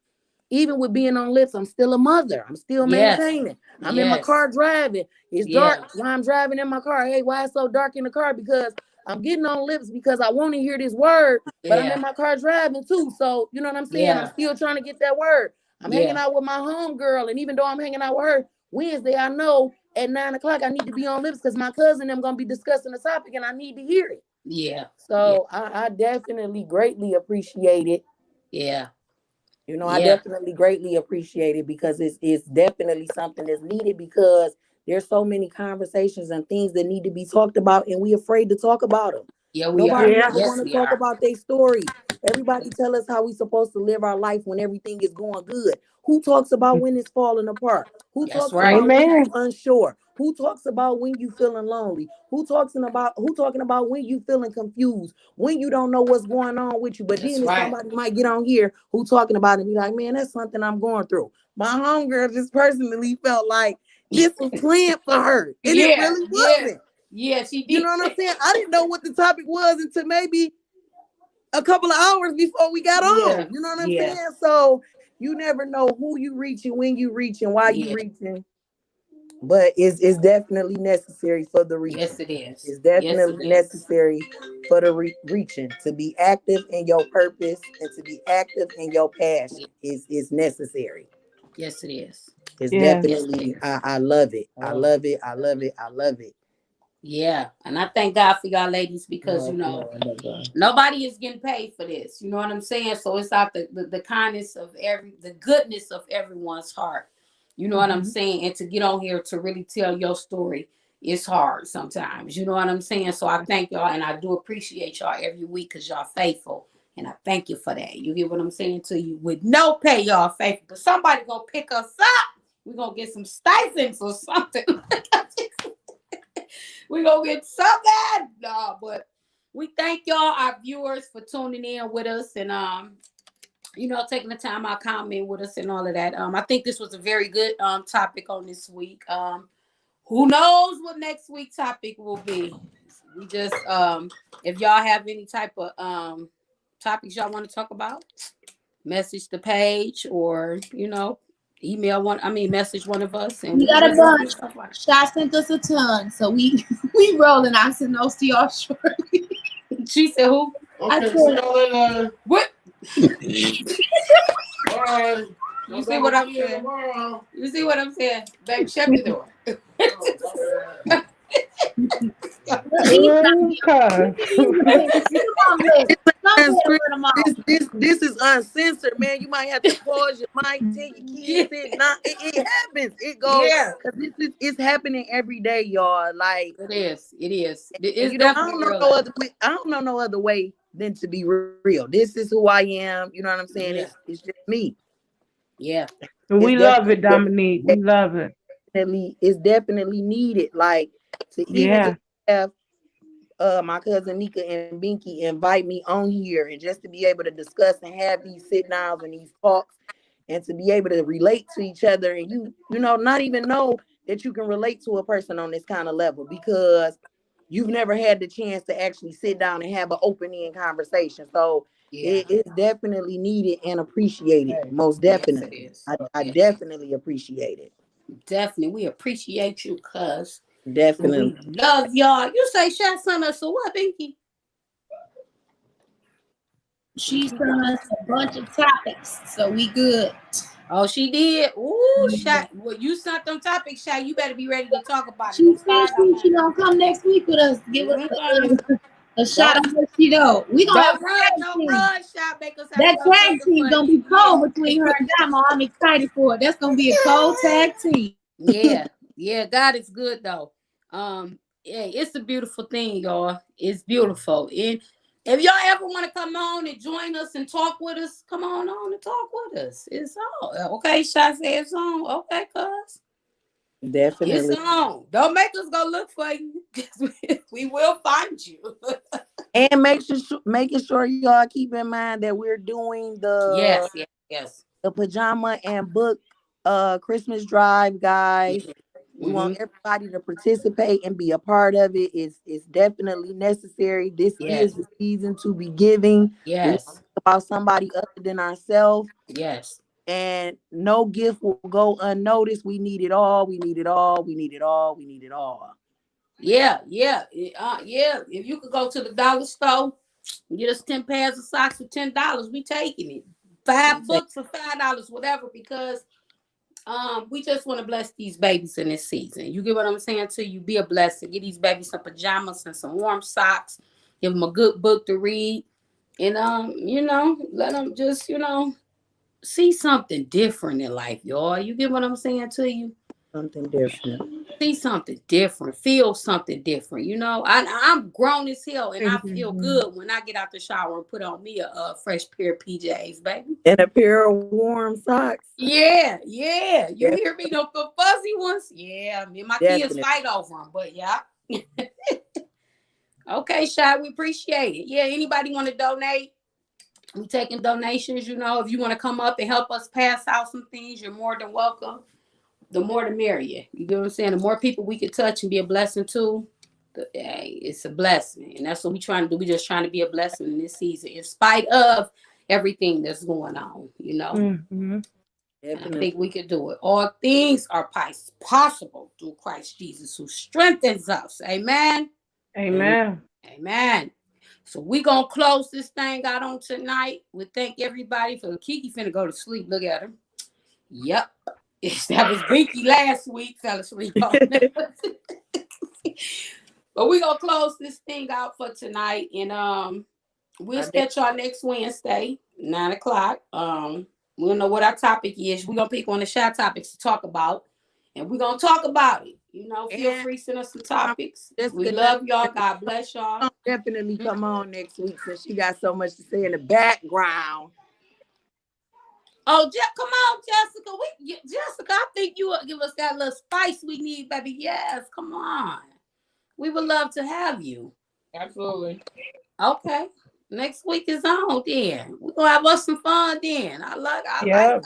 Even with being on lips, I'm still a mother. I'm still maintaining. I'm in my car driving. It's dark while I'm driving in my car. Hey, why it's so dark in the car? Because I'm getting on lips because I want to hear this word, but I'm in my car driving too. So, you know what I'm saying? I'm still trying to get that word. I'm hanging out with my home girl, and even though I'm hanging out with her Wednesday, I know at 9 o'clock I need to be on lips because my cousin and them going to be discussing the topic and I need to hear it. Yeah. So I definitely greatly appreciate it. Yeah. You know, I definitely greatly appreciate it because it's definitely something that's needed because there's so many conversations and things that need to be talked about and we're afraid to talk about them. Yeah, we Nobody are. ever want to talk about their story. Everybody tell us how we supposed to live our life when everything is going good. Who talks about when it's falling apart? Who talks about when you're unsure? Who talks about when you feeling lonely? Who talking about when you feeling confused? When you don't know what's going on with you? But then if somebody might get on here who talking about it and be like, man, that's something I'm going through. My homegirl just personally felt like this was planned for her. And it really wasn't. Yeah, she did. You know what I'm saying? I didn't know what the topic was until maybe a couple of hours before we got on. You know what I'm saying? So you never know who you reaching, when you reaching, why you reaching. But it's definitely necessary for the reaching. Yes, it is. It's definitely necessary for the reaching. To be active in your purpose and to be active in your passion is necessary. Yes, it is. It's definitely, I love it. I love it. I love it. I love it. Yeah, and I thank God for y'all ladies because you know nobody is getting paid for this. You know what I'm saying? So it's out the kindness of the goodness of everyone's heart. You know what I'm saying? And to get on here to really tell your story is hard sometimes. You know what I'm saying? So I thank y'all and I do appreciate y'all every week because y'all faithful. And I thank you for that. You get what I'm saying to you? With no pay, y'all faithful. But somebody gonna pick us up. We're gonna get some stipends or something. We're gonna get something. No, but we thank y'all, our viewers, for tuning in with us and you know, taking the time out, comment with us and all of that. I think this was a very good topic on this week. Who knows what next week's topic will be? We just if y'all have any type of topics y'all want to talk about, message the page or you know, message one of us. And we got a bunch. Shy sent us a ton, so we rolling. I send those to y'all shortly. She said who? Okay, I said, what? You see what I'm saying? You see what I'm saying? Baby, shut the door. This is uncensored, man. You might have to pause your mic, tell your kids it happens. It goes because it's happening every day, y'all. Like it is. It's you know, I don't know no other way than to be real. This is who I am. You know what I'm saying? Yeah. It's just me. Yeah. We love it, Dominique. We love it. It's definitely needed. Like to even have my cousin Nika and Binky invite me on here and just to be able to discuss and have these sit downs and these talks and to be able to relate to each other and you know, not even know that you can relate to a person on this kind of level because you've never had the chance to actually sit down and have an open-end conversation. So it's definitely needed and appreciated. Most definitely. Yes, I definitely appreciate it. Definitely. We appreciate you, cuz. Definitely. We love y'all. You say shots on us, so what, Binky? She sent us a bunch of topics, so we good. Oh, she did. Ooh, Shot. Well, you sent them topics, Shot. You better be ready to talk about it. She said she gonna come next week with us. Give us A shot of what she know. We gonna have Don't run, a tag don't team. run, shot makers. That tag team gonna be cold between her and Damo. I'm excited for it. That's gonna be a cold tag team. Yeah, yeah, God is good though. Yeah, it's a beautiful thing, y'all. It's beautiful. And if y'all ever want to come on and join us and talk with us, come on and talk with us. It's on. Okay, Shot said it's on. Okay, cuz. Definitely. It's on. Don't make us go look for you. We will find you. And making sure y'all keep in mind that we're doing Yes. the pajama and book Christmas drive, guys. We Mm-hmm. want everybody to participate and be a part of it. It's definitely necessary. This Yes. is the season to be giving. Yes. We think about somebody other than ourselves. Yes. And no gift will go unnoticed. We need it all. We need it all. We need it all. We need it all. Yeah. If you could go to the dollar store, get us 10 pairs of socks for $10, we taking it. 5 books for $5, whatever, because we just want to bless these babies in this season. You get what I'm saying? To you, be a blessing. Get these babies some pajamas and some warm socks. Give them a good book to read, and let them just see something different in life, y'all. You get what I'm saying to you? Something different. See something different. Feel something different. I'm grown as hell, and I feel good when I get out the shower and put on me a fresh pair of PJs, baby. And a pair of warm socks. Yeah. You hear me? The fuzzy ones? Yeah, me and my kids fight over them, but yeah. Okay, Shai, we appreciate it. Yeah, anybody want to donate? We taking donations. If you want to come up and help us pass out some things, you're more than welcome. The more the merrier. You get what I'm saying? The more people we can touch and be a blessing to, it's a blessing. And that's what we're trying to do. We're just trying to be a blessing in this season, in spite of everything that's going on, Mm-hmm. I think we can do it. All things are possible through Christ Jesus, who strengthens us. Amen. Amen. So we're going to close this thing out on tonight. We thank everybody for Kiki finna go to sleep. Look at her. Yep. That was Binky last week. Fell asleep on But we're going to close this thing out for tonight. And we'll catch y'all next Wednesday, 9 o'clock. We'll know what our topic is. We're going to pick one of the Shy topics to talk about. And we're going to talk about it. Feel free to send us some topics. We love y'all. God bless y'all. Definitely come on next week since she got so much to say in the background. Oh, come on, Jessica. Jessica, I think you will give us that little spice we need, baby. Yes, come on. We would love to have you. Absolutely. Okay. Next week is on then. We're going to have us some fun then. I like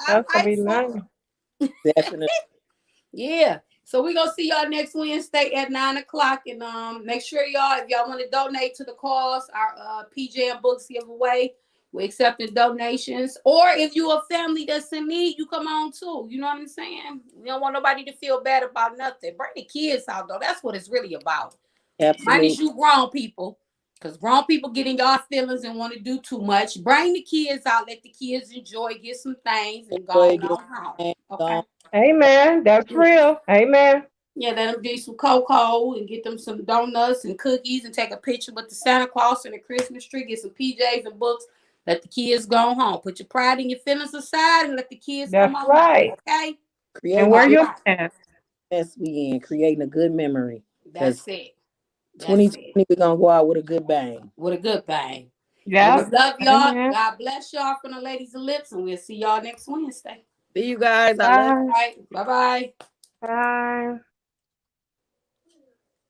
That's going to be nice. Definitely. Yeah. So we're going to see y'all next Wednesday at 9 o'clock. And make sure y'all, if y'all want to donate to the cause, our PJ and Books giveaway, we're accepting donations. Or if you a family that's in need, you come on too. You know what I'm saying? We don't want nobody to feel bad about nothing. Bring the kids out, though. That's what it's really about. Absolutely. Minus you grown people. Because grown people get in y'all feelings and want to do too much. Bring the kids out. Let the kids enjoy, get some things, and go home. Okay? Amen. That's real. Amen. Yeah, let them do some cocoa and get them some donuts and cookies and take a picture with the Santa Claus and the Christmas tree. Get some PJs and books. Let the kids go home. Put your pride and your feelings aside and let the kids come home. Right. Okay? And where your plans? Yes, we in creating a good memory. That's it. 2020, we're going to go out with a good bang. With a good bang. Yeah. We love y'all. Amen. God bless y'all from the Ladies of Lips, and we'll see y'all next Wednesday. See you guys. Bye. I love you. All right. Bye-bye. Bye.